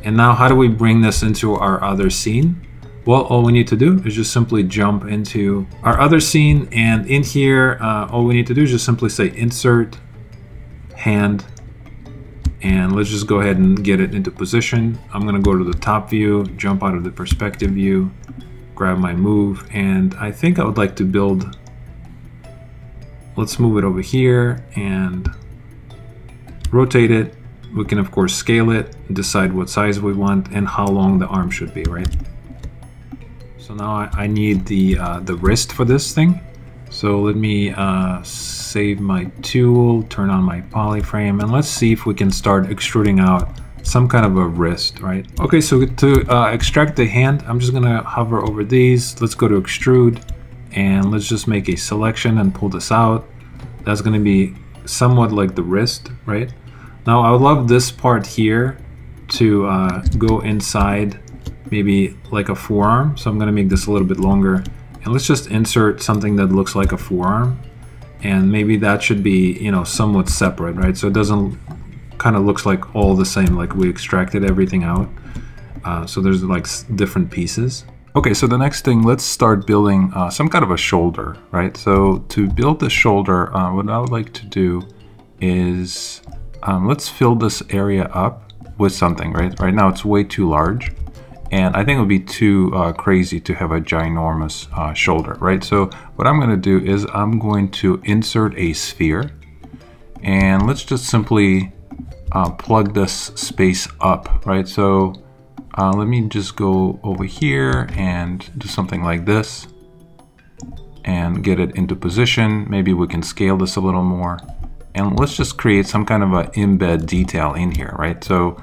A: And now how do we bring this into our other scene? Well, all we need to do is just simply jump into our other scene, and in here, all we need to do is just simply say insert, hand, and let's just go ahead and get it into position. I'm going to go to the top view, jump out of the perspective view, grab my move, and I think I would like to build, let's move it over here and rotate it. We can, of course, scale it, decide what size we want and how long the arm should be, right? So now I need the wrist for this thing. So let me save my tool, turn on my polyframe, and let's see if we can start extruding out some kind of a wrist, right? Okay, so to extract the hand, I'm just gonna hover over these. Let's go to extrude, and let's just make a selection and pull this out. That's gonna be somewhat like the wrist, right? Now I would love this part here to go inside maybe like a forearm. So I'm going to make this a little bit longer, and let's just insert something that looks like a forearm, and maybe that should be, you know, somewhat separate, right? So it doesn't kind of looks like all the same, like we extracted everything out. So there's like different pieces. Okay, so the next thing, let's start building some kind of a shoulder, right? So to build the shoulder, what I would like to do is let's fill this area up with something, right? Right now it's way too large, and I think it would be too crazy to have a ginormous shoulder, right? So what I'm going to do is I'm going to insert a sphere, and let's just simply plug this space up, right? So let me just go over here and do something like this and get it into position. Maybe we can scale this a little more, and let's just create some kind of a embed detail in here, right? So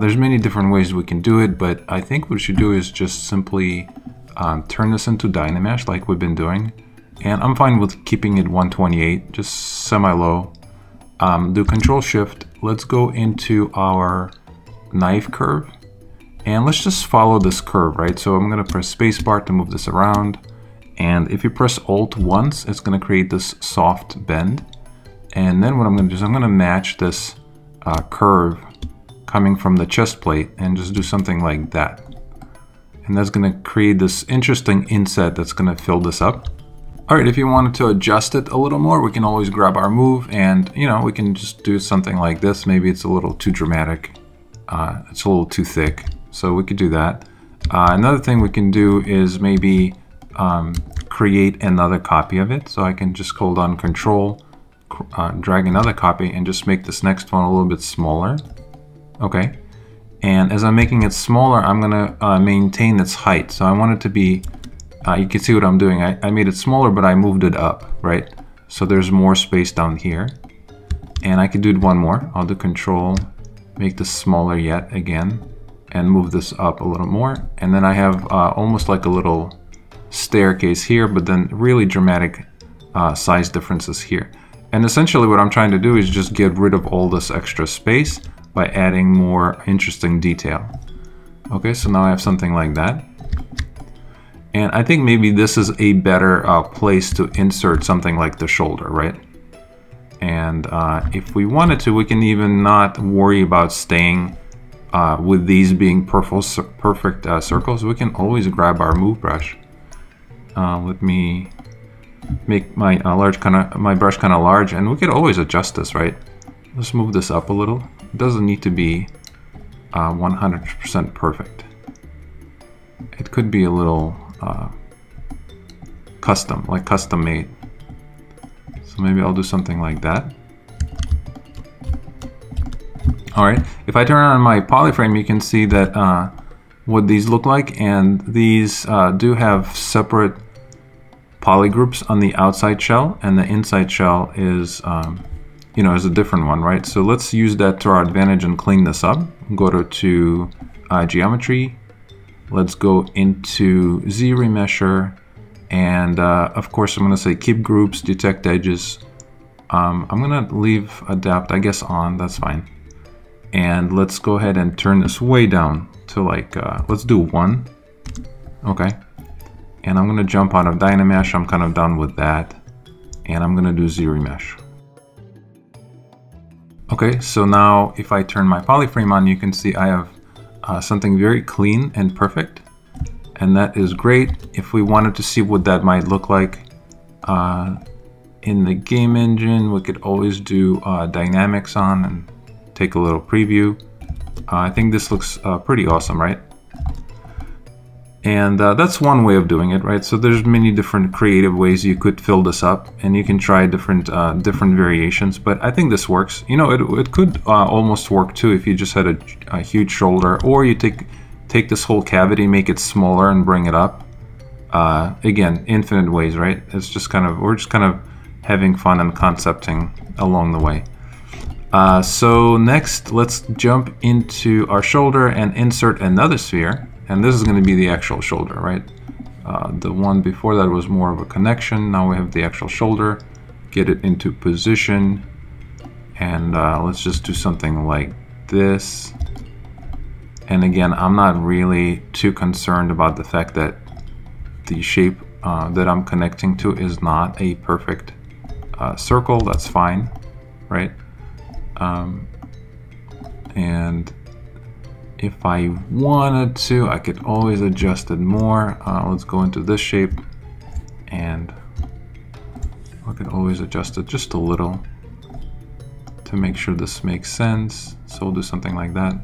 A: there's many different ways we can do it, but I think what we should do is just simply turn this into Dynamesh like we've been doing. And I'm fine with keeping it 128, just semi-low. Do Control-Shift. Let's go into our knife curve, and let's just follow this curve, right? So I'm going to press spacebar to move this around. And if you press Alt once, it's going to create this soft bend. And then what I'm going to do is I'm going to match this curve coming from the chest plate and just do something like that. And that's going to create this interesting inset that's going to fill this up. All right, if you wanted to adjust it a little more, we can always grab our move, and you know, we can just do something like this. Maybe it's a little too dramatic. It's a little too thick. So we could do that. Another thing we can do is maybe create another copy of it. So I can just hold on Control, drag another copy, and just make this next one a little bit smaller. Okay, and as I'm making it smaller, I'm gonna maintain its height. So I want it to be, you can see what I'm doing. I made it smaller, but I moved it up, right? So there's more space down here. And I could do one more. I'll do Control, make this smaller yet again, and move this up a little more. And then I have almost like a little staircase here, but then really dramatic size differences here. And essentially what I'm trying to do is just get rid of all this extra space by adding more interesting detail. Okay, so now I have something like that. And I think maybe this is a better place to insert something like the shoulder, right? And if we wanted to, we can even not worry about staying with these being perfect circles. We can always grab our move brush. Let me make my brush kind of large, and we could always adjust this, right? Let's move this up a little. It doesn't need to be 100% perfect. It could be a little custom, like custom made. So maybe I'll do something like that. Alright, if I turn on my polyframe, you can see that what these look like, and these do have separate polygroups on the outside shell, and the inside shell is you know, is a different one, right? So let's use that to our advantage and clean this up. Go to geometry. Let's go into zRemesher, and of course I'm going to say keep groups, detect edges. I'm going to leave adapt, I guess, on. That's fine. And let's go ahead and turn this way down to like let's do 1. Okay. And I'm going to jump out of Dynamesh. I'm kind of done with that, and I'm going to do zRemesh. Okay, so now if I turn my polyframe on, you can see I have something very clean and perfect, and that is great. If we wanted to see what that might look like in the game engine, we could always do dynamics on and take a little preview. I think this looks pretty awesome, right? And that's one way of doing it, right? So there's many different creative ways you could fill this up, and you can try different variations, but I think this works. You know, it could almost work too if you just had a huge shoulder, or you take this whole cavity, make it smaller and bring it up. Again, infinite ways, right? It's just kind of, we're just kind of having fun and concepting along the way. So next, let's jump into our shoulder and insert another sphere. And this is going to be the actual shoulder, right? The one before that was more of a connection. Now we have the actual shoulder. Get it into position. And let's just do something like this. And again, I'm not really too concerned about the fact that the shape that I'm connecting to is not a perfect circle. That's fine, right? And if I wanted to, I could always adjust it more. Let's go into this shape, and I could always adjust it just a little to make sure this makes sense. So we'll do something like that.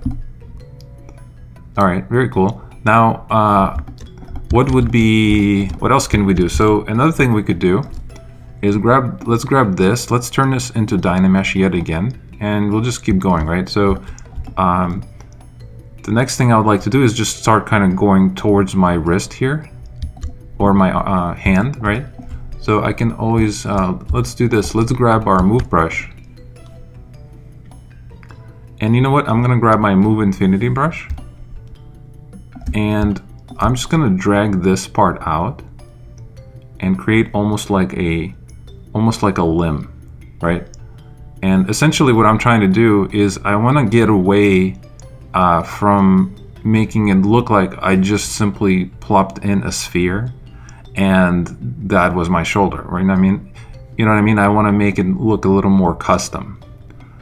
A: All right, very cool. Now, what else can we do? So another thing we could do is let's grab this. Let's turn this into Dynamesh yet again, and we'll just keep going, right? So the next thing I would like to do is just start kind of going towards my wrist here, or my hand, right? So I can always, let's do this. Let's grab our move brush. And you know what? I'm gonna grab my move infinity brush, and I'm just gonna drag this part out and create almost like a limb, right? And essentially what I'm trying to do is I want to get away from making it look like I just simply plopped in a sphere and that was my shoulder, right? I mean, you know what I mean? I want to make it look a little more custom.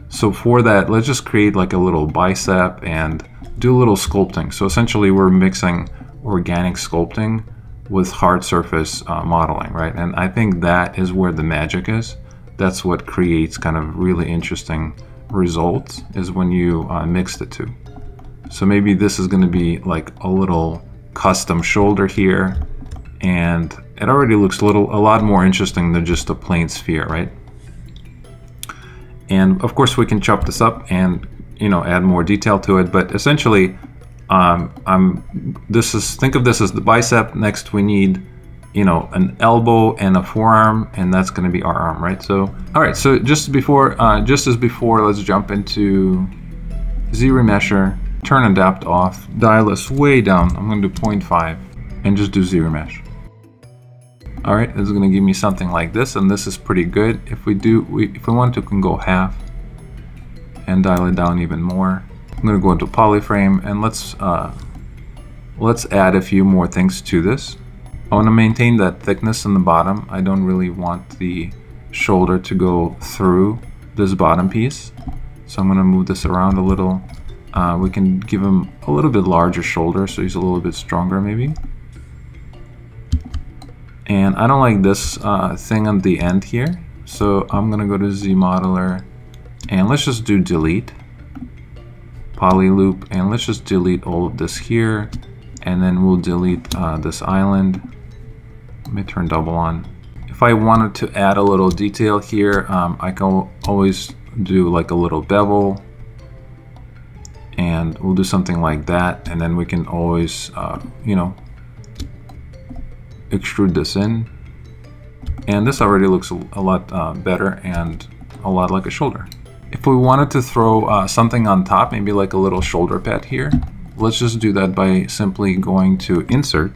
A: So for that, let's just create like a little bicep and do a little sculpting. So essentially we're mixing organic sculpting with hard surface modeling, right? And I think that is where the magic is. That's what creates kind of really interesting results, is when you mix the two. So maybe this is going to be like a little custom shoulder here, and it already looks a lot more interesting than just a plain sphere, right? And of course we can chop this up and, you know, add more detail to it, but essentially think of this as the bicep. Next we need, you know, an elbow and a forearm, and that's going to be our arm, right? So all right, so just as before, let's jump into zRemesher, turn adapt off, dial this way down. I'm going to do 0.5 and just do zRemesh. All right, this is going to give me something like this, and this is pretty good. If we want to, we can go half and dial it down even more. I'm going to go into polyframe, and let's add a few more things to this. I want to maintain that thickness in the bottom. I don't really want the shoulder to go through this bottom piece, so I'm going to move this around a little. We can give him a little bit larger shoulder, so he's a little bit stronger maybe. And I don't like this thing on the end here, so I'm gonna go to Z Modeler, And let's just do delete, poly loop, and let's just delete all of this here, and then we'll delete this island. Let me turn double on. If I wanted to add a little detail here, I can always do like a little bevel, and we'll do something like that, and then we can always you know, extrude this in, and this already looks a lot better and a lot like a shoulder. If we wanted to throw something on top, maybe like a little shoulder pad here, let's just do that by simply going to insert,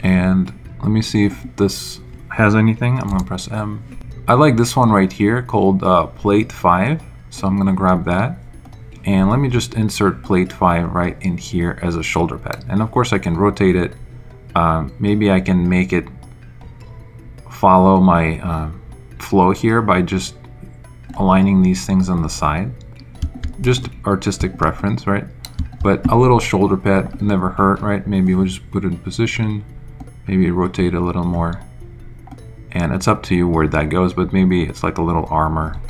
A: and let me see if this has anything. I'm gonna press M. I like this one right here called plate 5, so I'm gonna grab that, and let me just insert plate 5 right in here as a shoulder pad. And of course I can rotate it. Maybe I can make it follow my flow here by just aligning these things on the side. Just artistic preference, right? But a little shoulder pad never hurt, right? Maybe we'll just put it in position, maybe rotate a little more, and it's up to you where that goes, but maybe it's like a little armor,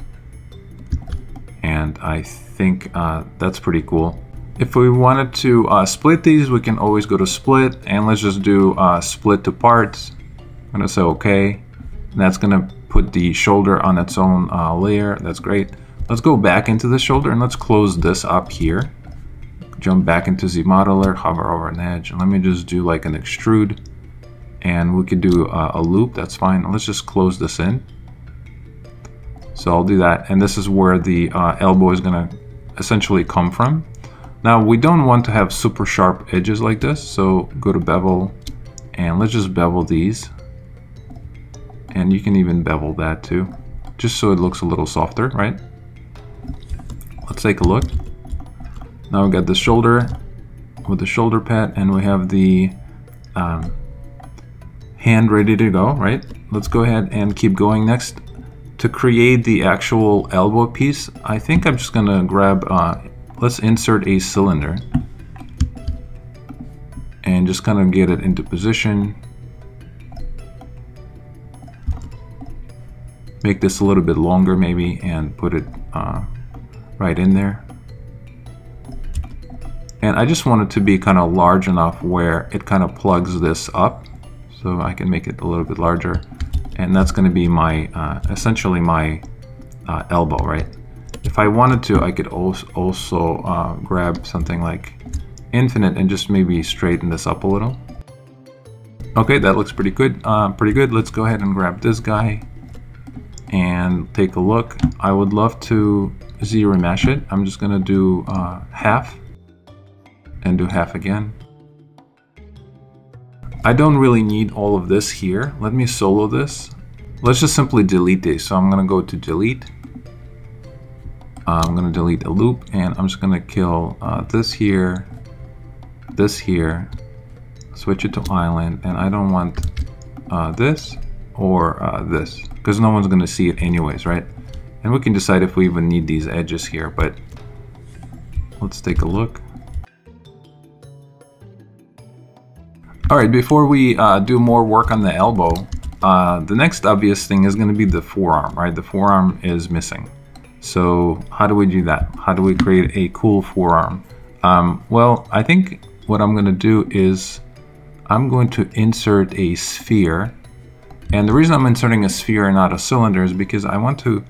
A: and I think that's pretty cool. If we wanted to split these, we can always go to split, and let's just do split to parts. I'm gonna say okay, and that's gonna put the shoulder on its own layer. That's great. Let's go back into the shoulder and let's close this up here. Jump back into zModeler, hover over an edge, and let me just do like an extrude, and we could do a loop. That's fine. Let's just close this in. So I'll do that, and this is where the elbow is gonna essentially come from. Now we don't want to have super sharp edges like this, so go to bevel, and let's just bevel these. And you can even bevel that too, just so it looks a little softer, right? Let's take a look. Now we've got the shoulder with the shoulder pad, and we have the hand ready to go, right? Let's go ahead and keep going. Next, to create the actual elbow piece, I think I'm just gonna grab, let's insert a cylinder and just kind of get it into position. Make this a little bit longer maybe and put it right in there. And I just want it to be kind of large enough where it kind of plugs this up, so I can make it a little bit larger. And that's going to be my essentially my elbow, right? If I wanted to, I could also grab something like infinite and just maybe straighten this up a little. Okay, that looks pretty good. Let's go ahead and grab this guy and take a look. I would love to Z-remesh it. I'm just gonna do half and do half again. I don't really need all of this here. Let me solo this. Let's just simply delete these. So I'm gonna go to delete. I'm gonna delete a loop, and I'm just gonna kill this here, switch it to island, and I don't want this or this, because no one's gonna see it anyways, right? And we can decide if we even need these edges here, but let's take a look. Alright, before we do more work on the elbow, the next obvious thing is gonna be the forearm, right? The forearm is missing. So how do we do that? How do we create a cool forearm? Well, I think what I'm gonna do is I'm going to insert a sphere. And the reason I'm inserting a sphere and not a cylinder is because I want to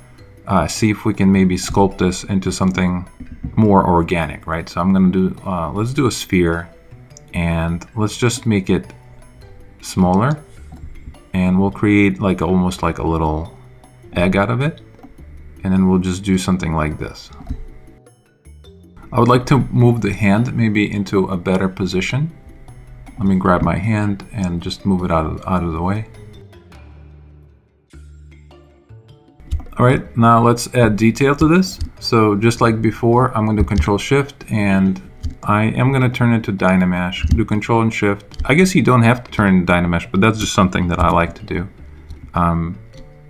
A: see if we can maybe sculpt this into something more organic, right? So I'm gonna do, let's do a sphere, and let's just make it smaller, and we'll create like almost like a little egg out of it, and then we'll just do something like this. I would like to move the hand maybe into a better position. Let me grab my hand and just move it out of the way. Alright, now let's add detail to this. So just like before, I'm going to Control Shift, and I am going to turn it to Dynamesh. Do Control and Shift. I guess you don't have to turn it to Dynamesh, but that's just something that I like to do.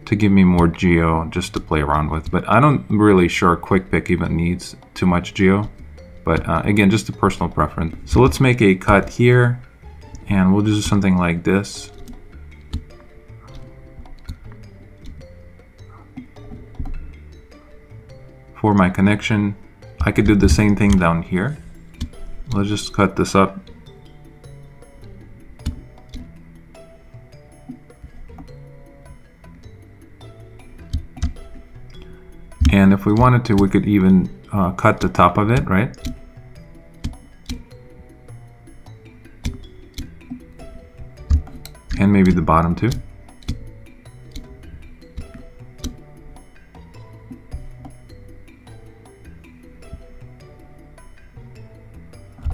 A: To give me more geo just to play around with. But I don't really sure Quick Pick even needs too much geo. But again, just a personal preference. So let's make a cut here, and we'll do something like this. for my connection. I could do the same thing down here. Let's just cut this up. And if we wanted to, we could even cut the top of it, right? And maybe the bottom too.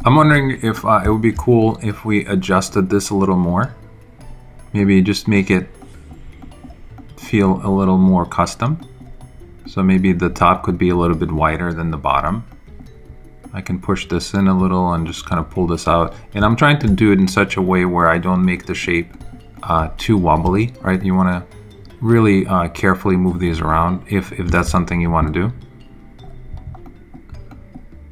A: I'm wondering if it would be cool if we adjusted this a little more. Maybe just make it feel a little more custom. So maybe the top could be a little bit wider than the bottom. I can push this in a little and just kind of pull this out. And I'm trying to do it in such a way where I don't make the shape too wobbly, right? You want to really carefully move these around if that's something you want to do.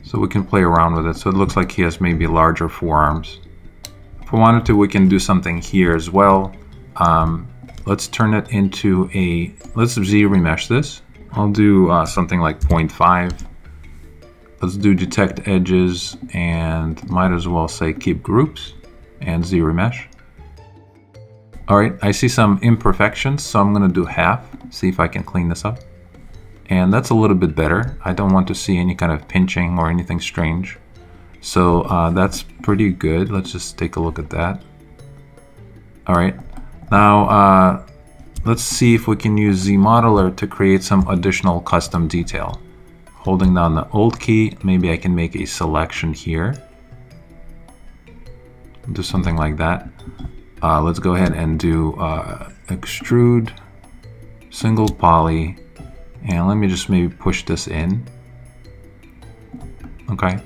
A: So we can play around with it. So it looks like he has maybe larger forearms. If we wanted to, we can do something here as well. Let's turn it into a, let's Z-remesh this. I'll do something like 0.5. Let's do detect edges and might as well say keep groups and Z-remesh. All right, I see some imperfections, so I'm gonna do half, see if I can clean this up. And that's a little bit better. I don't want to see any kind of pinching or anything strange. So that's pretty good. Let's just take a look at that. All right, now let's see if we can use ZModeler to create some additional custom detail. Holding down the Alt key, maybe I can make a selection here. Do something like that. Let's go ahead and do extrude, single poly, and let me just maybe push this in. Okay,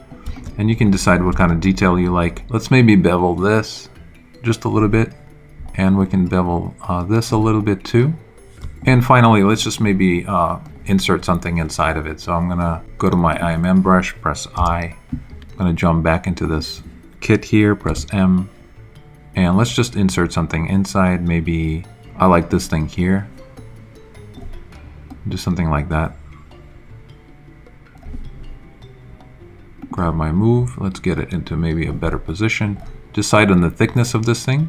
A: and you can decide what kind of detail you like. Let's maybe bevel this just a little bit, and we can bevel this a little bit too. And finally, let's just maybe insert something inside of it. So I'm gonna go to my IMM brush, press I. I'm gonna jump back into this kit here, press M. And let's just insert something inside. Maybe I like this thing here. Do something like that. Grab my move. Let's get it into maybe a better position. Decide on the thickness of this thing.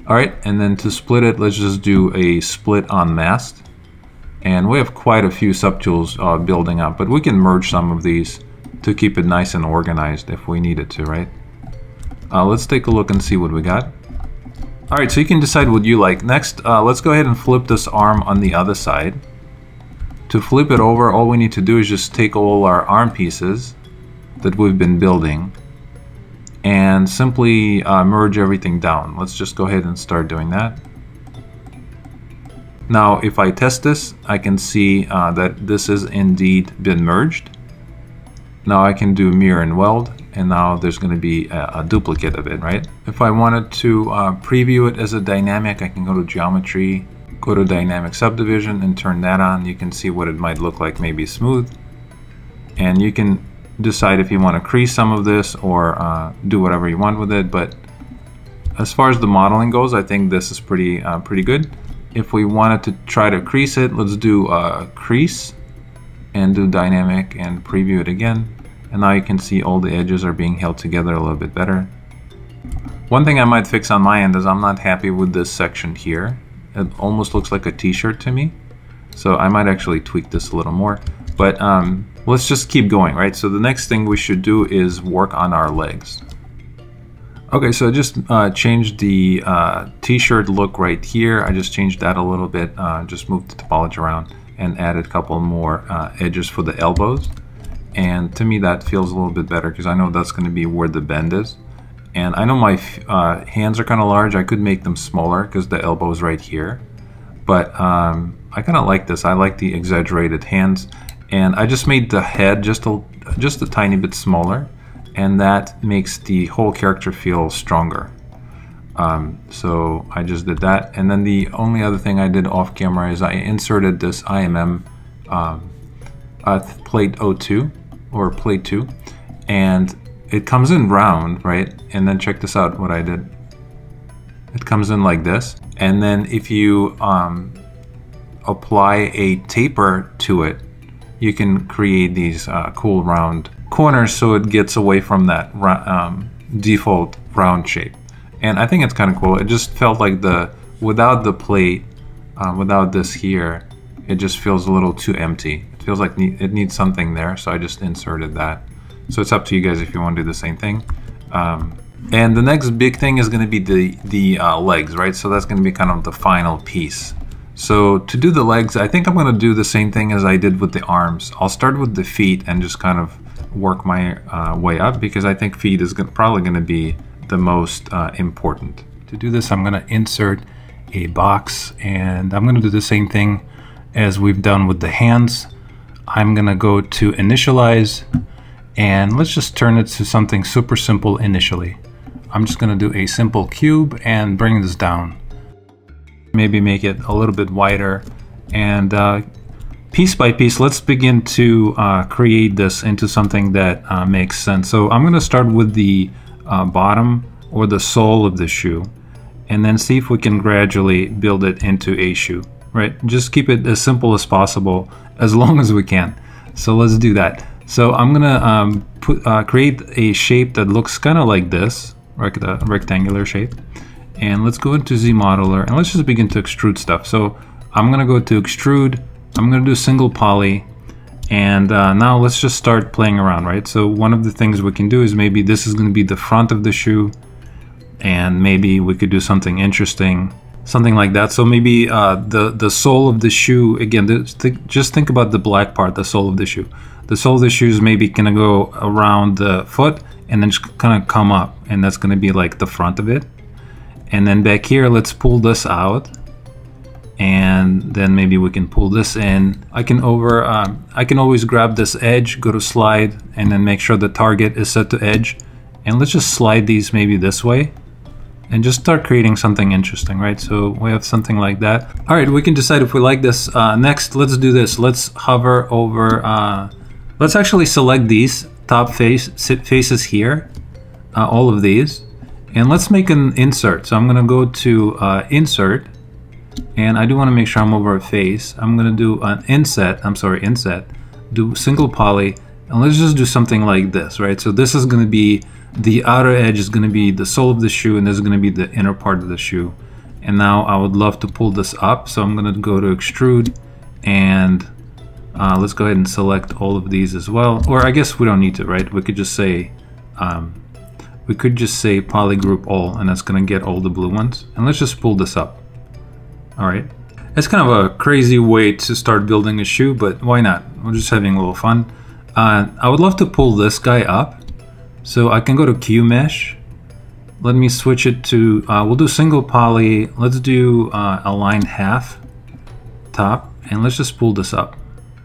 A: All right, and then to split it, let's just do a split on masked. And we have quite a few subtools building up, but we can merge some of these to keep it nice and organized if we needed to, right? Let's take a look and see what we got. All right, so you can decide what you like. Next, let's go ahead and flip this arm on the other side. To flip it over, all we need to do is just take all our arm pieces that we've been building and simply merge everything down. Let's just go ahead and start doing that. Now, if I test this, I can see that this is indeed been merged. Now I can do mirror and weld, and now there's going to be a duplicate of it, right? If I wanted to preview it as a dynamic, I can go to geometry, go to dynamic subdivision and turn that on. You can see what it might look like, maybe smooth. And you can decide if you want to crease some of this or do whatever you want with it. But as far as the modeling goes, I think this is pretty good. If we wanted to try to crease it, let's do crease and do dynamic and preview it again. And now you can see all the edges are being held together a little bit better. One thing I might fix on my end is I'm not happy with this section here. It almost looks like a t-shirt to me. So I might actually tweak this a little more. But let's just keep going, right? So the next thing we should do is work on our legs. Okay, so I just changed the t-shirt look right here. I just changed that a little bit, just moved the topology around and added a couple more edges for the elbows. And to me that feels a little bit better because I know that's going to be where the bend is. And I know my hands are kind of large. I could make them smaller because the elbow is right here. But I kind of like this. I like the exaggerated hands. And I just made the head just a tiny bit smaller. And that makes the whole character feel stronger. So I just did that. And then the only other thing I did off camera is I inserted this IMM plate 02 or plate 2. And it comes in round, right? And then check this out, what I did. It comes in like this. And then if you apply a taper to it, you can create these cool round corners so it gets away from that default round shape. And I think it's kind of cool. It just felt like without the plate, without this here, it just feels a little too empty. It feels like it needs something there, so I just inserted that. So it's up to you guys if you want to do the same thing. And the next big thing is going to be the legs, right? So that's going to be kind of the final piece. So to do the legs, I think I'm going to do the same thing as I did with the arms. I'll start with the feet and just kind of work my way up, because I think feet is probably going to be the most important. To do this, I'm going to insert a box, and I'm going to do the same thing as we've done with the hands. I'm going to go to initialize, and let's just turn it to something super simple initially. I'm just going to do a simple cube and bring this down. Maybe make it a little bit wider, and piece by piece, let's begin to create this into something that makes sense. So I'm going to start with the bottom or the sole of the shoe, and then see if we can gradually build it into a shoe, right? Just keep it as simple as possible, as long as we can. So let's do that. So I'm gonna create a shape that looks kind of like this, like a rectangular shape. And let's go into ZModeler, and let's just begin to extrude stuff. So I'm gonna go to extrude, I'm gonna do single poly, and now let's just start playing around, right? So one of the things we can do is maybe this is gonna be the front of the shoe, and maybe we could do something interesting, something like that. So maybe the sole of the shoe, again, just think about the black part, the sole of the shoe. The sole of the shoe is maybe gonna go around the foot and then just kind of come up, and that's gonna be like the front of it. And then back here, let's pull this out, and then maybe we can pull this in. I can always grab this edge, go to slide, and then make sure the target is set to edge, and let's just slide these maybe this way, and just start creating something interesting, right? So we have something like that. All right, we can decide if we like this. Next, let's do this. Let's hover over, let's actually select these top faces here, all of these, and let's make an insert. So I'm gonna go to insert, and I do wanna make sure I'm over a face. I'm gonna do an inset, do single poly, and let's just do something like this, right? So this is gonna be, the outer edge is gonna be the sole of the shoe, and this is gonna be the inner part of the shoe. And now I would love to pull this up, so I'm gonna go to extrude, and let's go ahead and select all of these as well. Or I guess we don't need to, right? We could just say polygroup all, and that's gonna get all the blue ones. And let's just pull this up. All right. It's kind of a crazy way to start building a shoe, but why not? We're just having a little fun. I would love to pull this guy up. So I can go to Q Mesh. Let me switch it to, we'll do single poly. Let's do align half top, and let's just pull this up,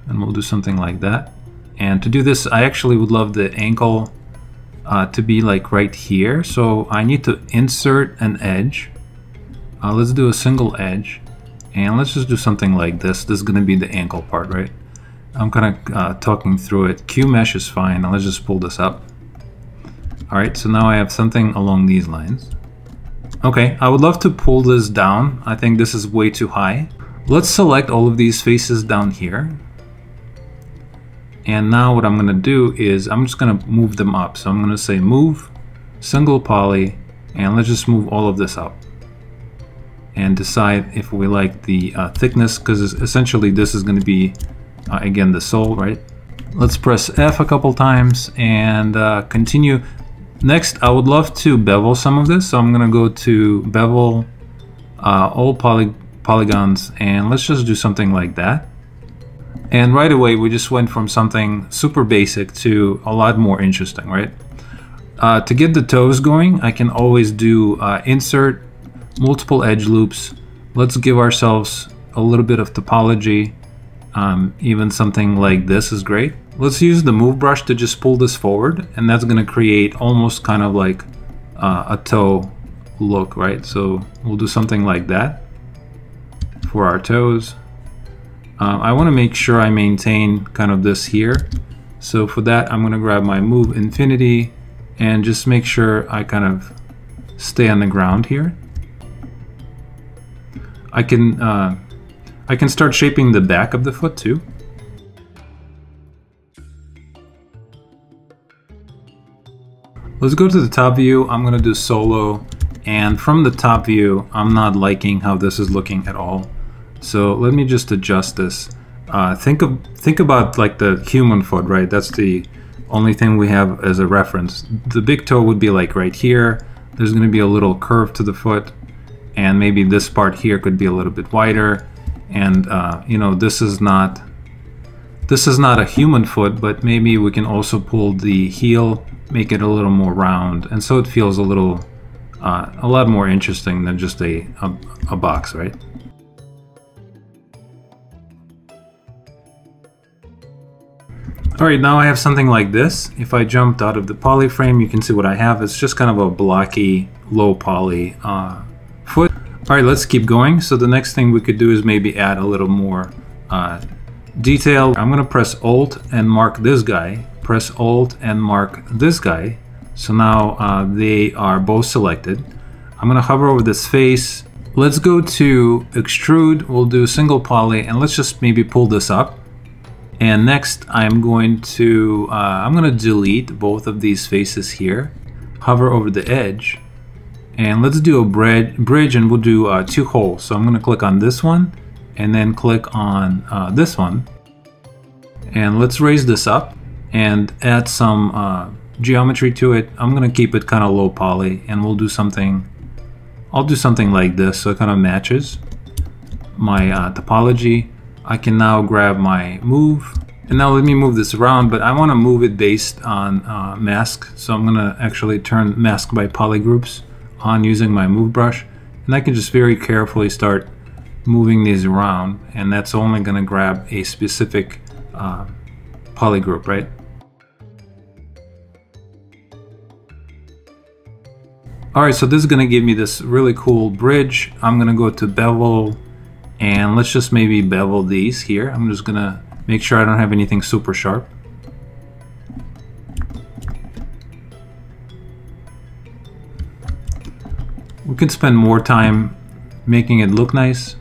A: and we'll do something like that. And to do this, I actually would love the ankle to be like right here. So I need to insert an edge. Let's do a single edge, and let's just do something like this. This is gonna be the ankle part, right? I'm kind of talking through it. Q Mesh is fine, and let's just pull this up. All right, so now I have something along these lines. Okay, I would love to pull this down. I think this is way too high. Let's select all of these faces down here. And now what I'm gonna do is I'm just gonna move them up. So I'm gonna say move, single poly, and let's just move all of this up. And decide if we like the thickness, because essentially this is gonna be, again, the sole, right? Let's press F a couple times and continue. Next, I would love to bevel some of this, so I'm gonna go to bevel all polygons, and let's just do something like that. And right away, we just went from something super basic to a lot more interesting, right? To get the toes going, I can always do insert, multiple edge loops. Let's give ourselves a little bit of topology. Even something like this is great. Let's use the move brush to just pull this forward, and that's gonna create almost kind of like a toe look, right? So we'll do something like that for our toes. I wanna make sure I maintain kind of this here. So for that, I'm gonna grab my move infinity and just make sure I kind of stay on the ground here. I can start shaping the back of the foot too. Let's go to the top view. I'm gonna do solo, and from the top view, I'm not liking how this is looking at all. So let me just adjust this. Think about like the human foot, right? That's the only thing we have as a reference. The big toe would be like right here. There's gonna be a little curve to the foot, and maybe this part here could be a little bit wider. And you know, this is not a human foot, but maybe we can also pull the heel, make it a little more round, and so it feels a little a lot more interesting than just a box, right? Alright, now I have something like this. If I jumped out of the poly frame, you can see what I have. It's just kind of a blocky, low poly foot. Alright, let's keep going. So the next thing we could do is maybe add a little more detail. I'm going to press Alt and mark this guy. Press Alt and mark this guy. So now they are both selected. I'm going to hover over this face. Let's go to Extrude. We'll do single poly, and let's just maybe pull this up. And next I'm going to delete both of these faces here. Hover over the edge. And let's do a bridge, and we'll do 2 holes. So I'm going to click on this one, and then click on this one. And let's raise this up and add some geometry to it. I'm going to keep it kind of low poly, and we'll do something. I'll do something like this so it kind of matches my topology. I can now grab my move, and now let me move this around, but I want to move it based on mask. So I'm going to actually turn mask by polygroups on using my move brush, and I can just very carefully start moving these around, and that's only going to grab a specific polygroup, right? Alright, so this is going to give me this really cool bridge. I'm going to go to bevel, and let's just maybe bevel these here. I'm just going to make sure I don't have anything super sharp. We can spend more time making it look nice.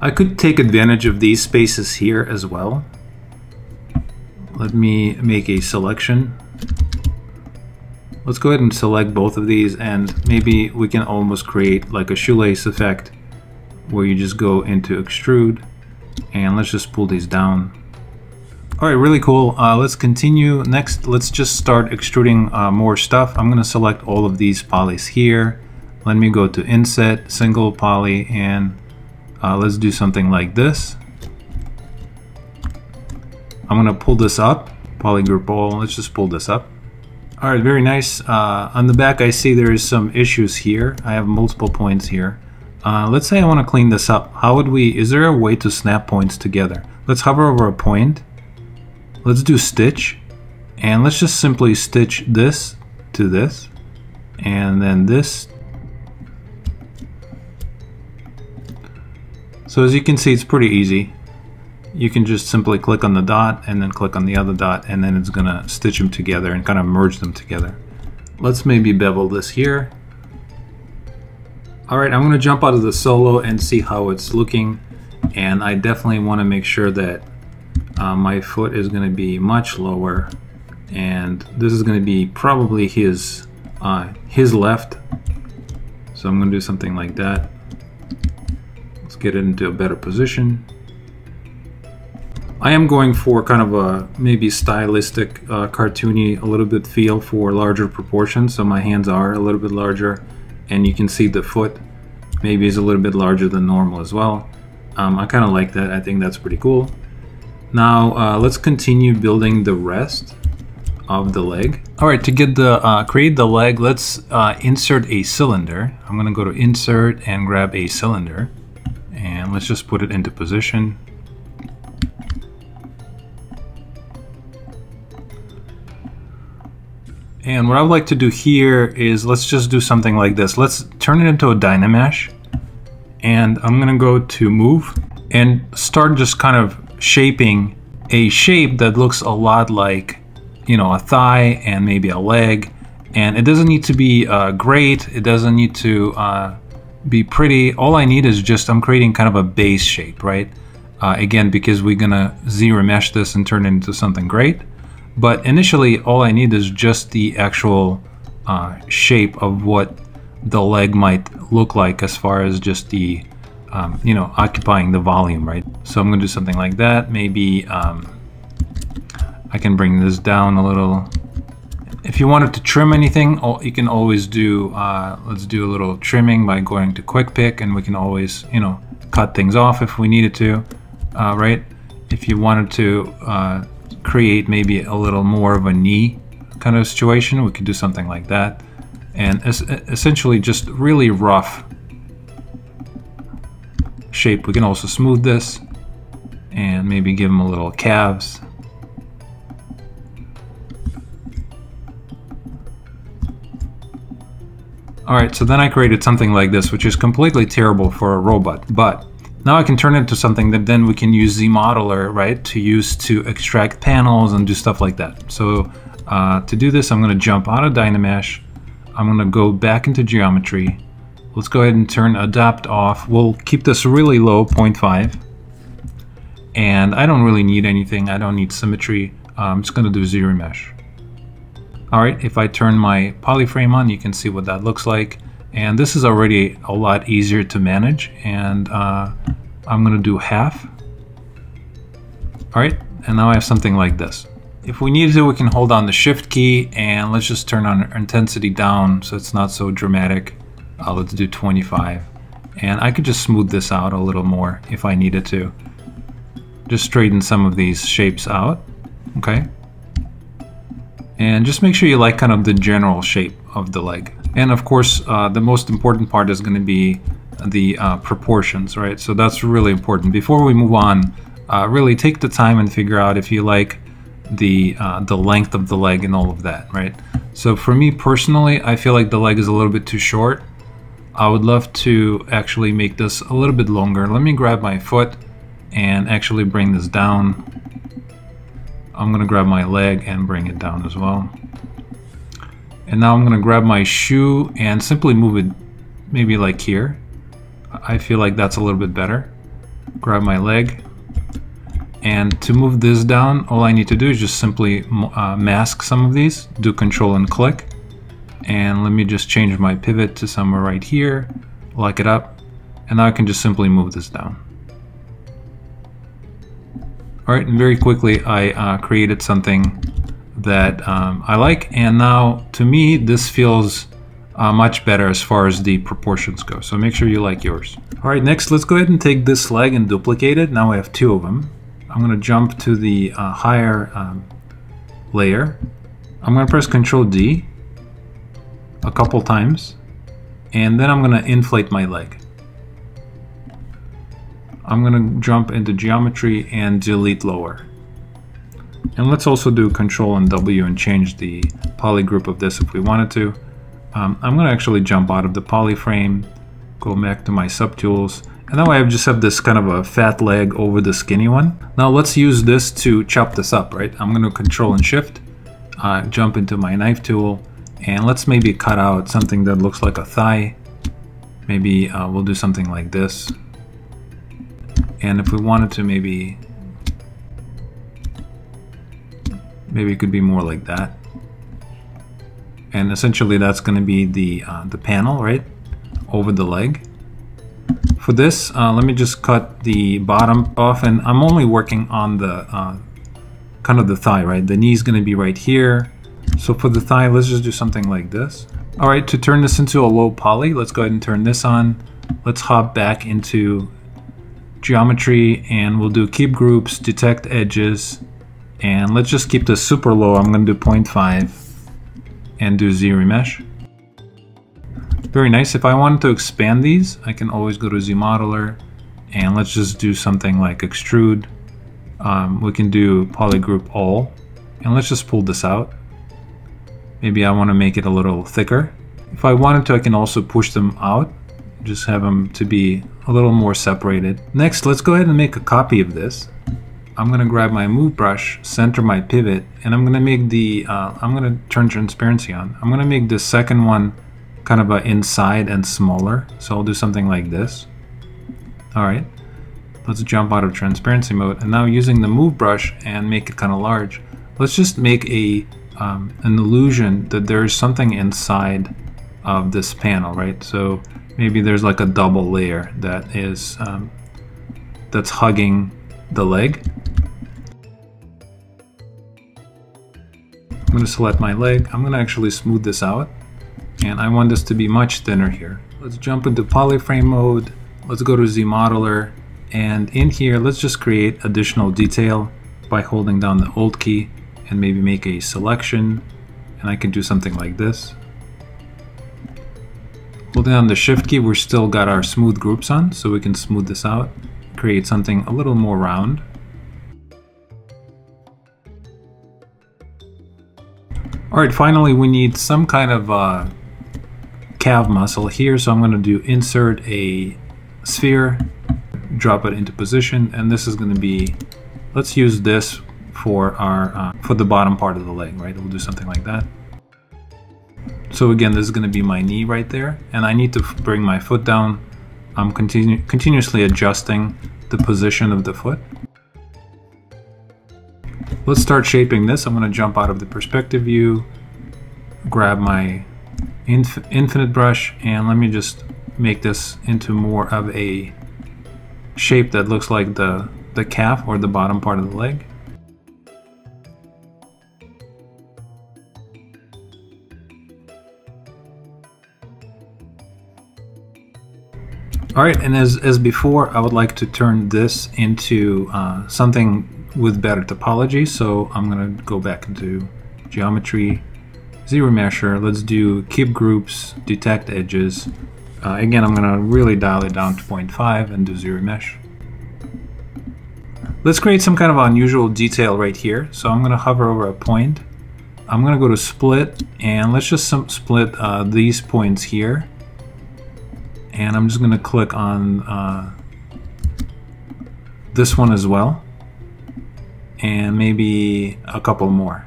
A: I could take advantage of these spaces here as well. Let me make a selection. Let's go ahead and select both of these, and maybe we can almost create like a shoelace effect where you just go into extrude, and let's just pull these down. Alright, really cool. Let's continue. Next, let's just start extruding more stuff. I'm going to select all of these polys here. Let me go to Inset, Single Poly, and let's do something like this. I'm going to pull this up. Polygroup all. Let's just pull this up. Alright, very nice. On the back, I see there is some issues here. I have multiple points here. Let's say I want to clean this up. How would we, is there a way to snap points together? Let's hover over a point. Let's do stitch, and let's just simply stitch this to this, and then this. So as you can see, it's pretty easy. You can just simply click on the dot and then click on the other dot, and then it's gonna stitch them together and kind of merge them together. Let's maybe bevel this here. Alright, I'm gonna jump out of the solo and see how it's looking, and I definitely want to make sure that my foot is going to be much lower, and this is going to be probably his left. So I'm going to do something like that. Let's get it into a better position. I am going for kind of a maybe stylistic, cartoony, a little bit feel for larger proportions. So my hands are a little bit larger, and you can see the foot maybe is a little bit larger than normal as well. I kind of like that. I think that's pretty cool. Now let's continue building the rest of the leg. Alright, to get the create the leg, let's insert a cylinder. I'm going to go to Insert and grab a cylinder, and let's just put it into position. And what I would like to do here is let's just do something like this. Let's turn it into a Dynamesh, and I'm going to go to Move and start just kind of shaping a shape that looks a lot like, you know, a thigh and maybe a leg. And it doesn't need to be great. It doesn't need to be pretty. All I need is just, I'm creating kind of a base shape, right? Again, because we're gonna Z-remesh this and turn it into something great. But initially, all I need is just the actual shape of what the leg might look like as far as just the, you know, occupying the volume, right? So I'm gonna do something like that. Maybe I can bring this down a little. If you wanted to trim anything, you can always do, let's do a little trimming by going to quick pick, and we can always, you know, cut things off if we needed to, right? If you wanted to create maybe a little more of a knee kind of situation, we could do something like that. And essentially just really rough shape. We can also smooth this and maybe give them a little calves. Alright, so then I created something like this, which is completely terrible for a robot, but now I can turn it into something that then we can use zModeler, right, to use to extract panels and do stuff like that. So to do this, I'm going to jump out of Dynamesh. I'm going to go back into geometry. Let's go ahead and turn Adapt off. We'll keep this really low, 0.5. And I don't really need anything. I don't need symmetry. I'm just going to do Z-remesh. Alright, if I turn my polyframe on, you can see what that looks like. And this is already a lot easier to manage. And I'm going to do half. Alright, and now I have something like this. If we need to, we can hold down the Shift key and let's just turn our intensity down so it's not so dramatic. Let's do 25. And I could just smooth this out a little more if I needed to. Just straighten some of these shapes out. Okay. And just make sure you like kind of the general shape of the leg. And of course, the most important part is going to be the proportions, right? So that's really important. Before we move on, really take the time and figure out if you like the length of the leg and all of that, right? So for me personally, I feel like the leg is a little bit too short. I would love to actually make this a little bit longer. Let me grab my foot and actually bring this down. I'm going to grab my leg and bring it down as well. And now I'm going to grab my shoe and simply move it maybe like here. I feel like that's a little bit better. Grab my leg. And to move this down, all I need to do is just simply mask some of these. Do Control and click. And let me just change my pivot to somewhere right here. Lock it up. And now I can just simply move this down. Alright, and very quickly I created something that I like, and now to me this feels much better as far as the proportions go, so make sure you like yours. Alright, next let's go ahead and take this leg and duplicate it. Now I have two of them. I'm going to jump to the higher layer. I'm going to press Ctrl D a couple times, and then I'm going to inflate my leg. I'm going to jump into geometry and delete lower. And let's also do Control and W and change the poly group of this if we wanted to. I'm going to actually jump out of the poly frame, go back to my subtools, and now I just have this kind of a fat leg over the skinny one. Now let's use this to chop this up, right? I'm going to Control and Shift, jump into my knife tool, and let's maybe cut out something that looks like a thigh. Maybe we'll do something like this. And if we wanted to, maybe it could be more like that. And essentially that's going to be the panel, right, over the leg. For this, let me just cut the bottom off, and I'm only working on the kind of the thigh, right? The knee is going to be right here. So for the thigh, let's just do something like this. All right, to turn this into a low poly, let's go ahead and turn this on. Let's hop back into geometry and we'll do keep groups, detect edges, and let's just keep this super low. I'm going to do 0.5 and do Z-remesh. Very nice. If I wanted to expand these, I can always go to zModeler and let's just do something like extrude. We can do polygroup all, and let's just pull this out. Maybe I want to make it a little thicker. If I wanted to, I can also push them out, just have them to be a little more separated. Next, let's go ahead and make a copy of this. I'm going to grab my move brush, center my pivot, and I'm going to make the I'm going to turn transparency on. I'm going to make this second one kind of inside and smaller. So I'll do something like this. All right, let's jump out of transparency mode, and now using the move brush and make it kind of large, let's just make an illusion that there's something inside of this panel, right? So maybe there's like a double layer that is that's hugging the leg. I'm going to select my leg. I'm going to actually smooth this out, and I want this to be much thinner here. Let's jump into polyframe mode. Let's go to ZModeler, and in here let's just create additional detail by holding down the Alt key and maybe make a selection, and I can do something like this. Holding down the Shift key, we're still got our smooth groups on, so we can smooth this out, create something a little more round. Alright, finally we need some kind of calf muscle here, so I'm going to do insert a sphere, drop it into position, and this is going to be, let's use this for our for the bottom part of the leg, right? We'll do something like that. So again, this is going to be my knee right there, and I need to bring my foot down. I'm continuously adjusting the position of the foot. Let's start shaping this. I'm going to jump out of the perspective view, grab my infinite brush, and let me just make this into more of a shape that looks like the calf or the bottom part of the leg. Alright, and as before, I would like to turn this into something with better topology, so I'm going to go back into Geometry, ZRemesher, let's do Keep Groups, Detect Edges. Again, I'm going to really dial it down to 0.5 and do ZRemesh. Let's create some kind of unusual detail right here, so I'm going to hover over a point. I'm going to go to Split, and let's just split these points here. And I'm just going to click on this one as well, and maybe a couple more.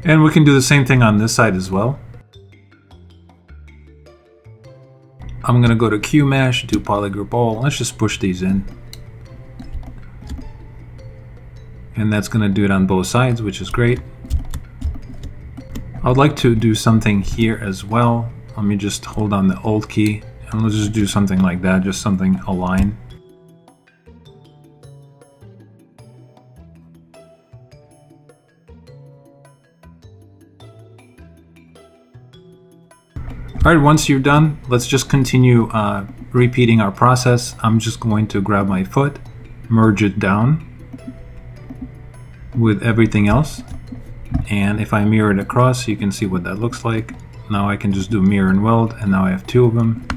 A: And we can do the same thing on this side as well. I'm going to go to Q Mesh, do Polygroup All. Let's just push these in. And that's going to do it on both sides, which is great. I would like to do something here as well. Let me just hold on the Alt key, and let's just do something like that, just something align. Alright, once you're done, let's just continue repeating our process. I'm just going to grab my foot, merge it down with everything else, and if I mirror it across, you can see what that looks like. Now I can just do mirror and weld, and now I have two of them.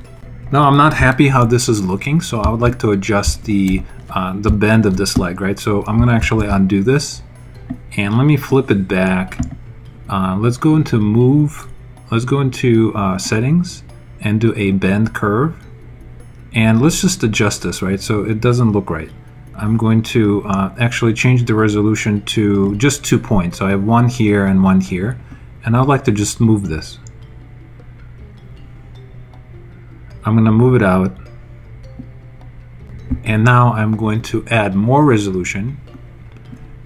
A: Now I'm not happy how this is looking, so I would like to adjust the bend of this leg, right? So I'm gonna actually undo this, and let me flip it back. Let's go into Move, let's go into Settings, and do a bend curve, and let's just adjust this, right? So it doesn't look right. I'm going to actually change the resolution to just 2 points. So I have one here and one here, and I'd like to just move this. I'm going to move it out, and now I'm going to add more resolution,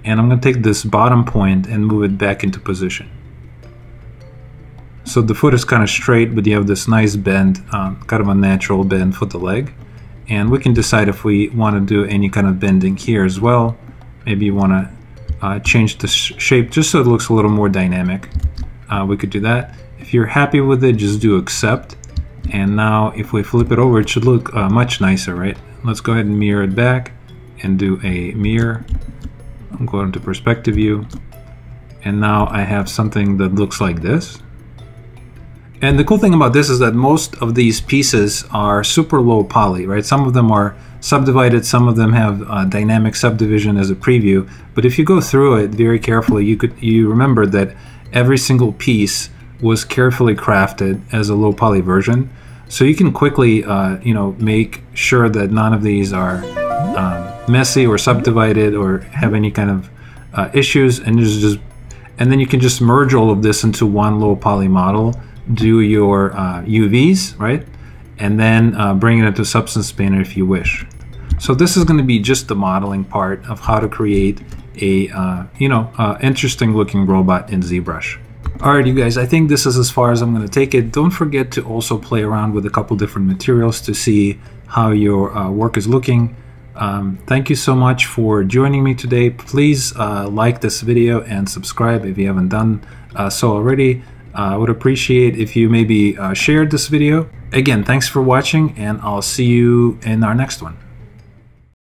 A: and I'm going to take this bottom point and move it back into position. So the foot is kind of straight, but you have this nice bend, kind of a natural bend for the leg. And we can decide if we want to do any kind of bending here as well. Maybe you want to change the shape just so it looks a little more dynamic. We could do that. If you're happy with it, just do accept. And now if we flip it over, it should look much nicer, right? Let's go ahead and mirror it back and do a mirror. I'm going to perspective view. And now I have something that looks like this. And the cool thing about this is that most of these pieces are super low poly, right? Some of them are subdivided, some of them have dynamic subdivision as a preview. But if you go through it very carefully, you remember that every single piece was carefully crafted as a low poly version. So you can quickly, make sure that none of these are messy or subdivided or have any kind of issues, and then you can just merge all of this into one low poly model, do your UVs, right? And then bring it into Substance Painter if you wish. So this is going to be just the modeling part of how to create a interesting looking robot in ZBrush. Alright you guys, I think this is as far as I'm going to take it. Don't forget to also play around with a couple different materials to see how your work is looking. Thank you so much for joining me today. Please like this video and subscribe if you haven't done so already. I would appreciate if you maybe shared this video. Again, thanks for watching, and I'll see you in our next one.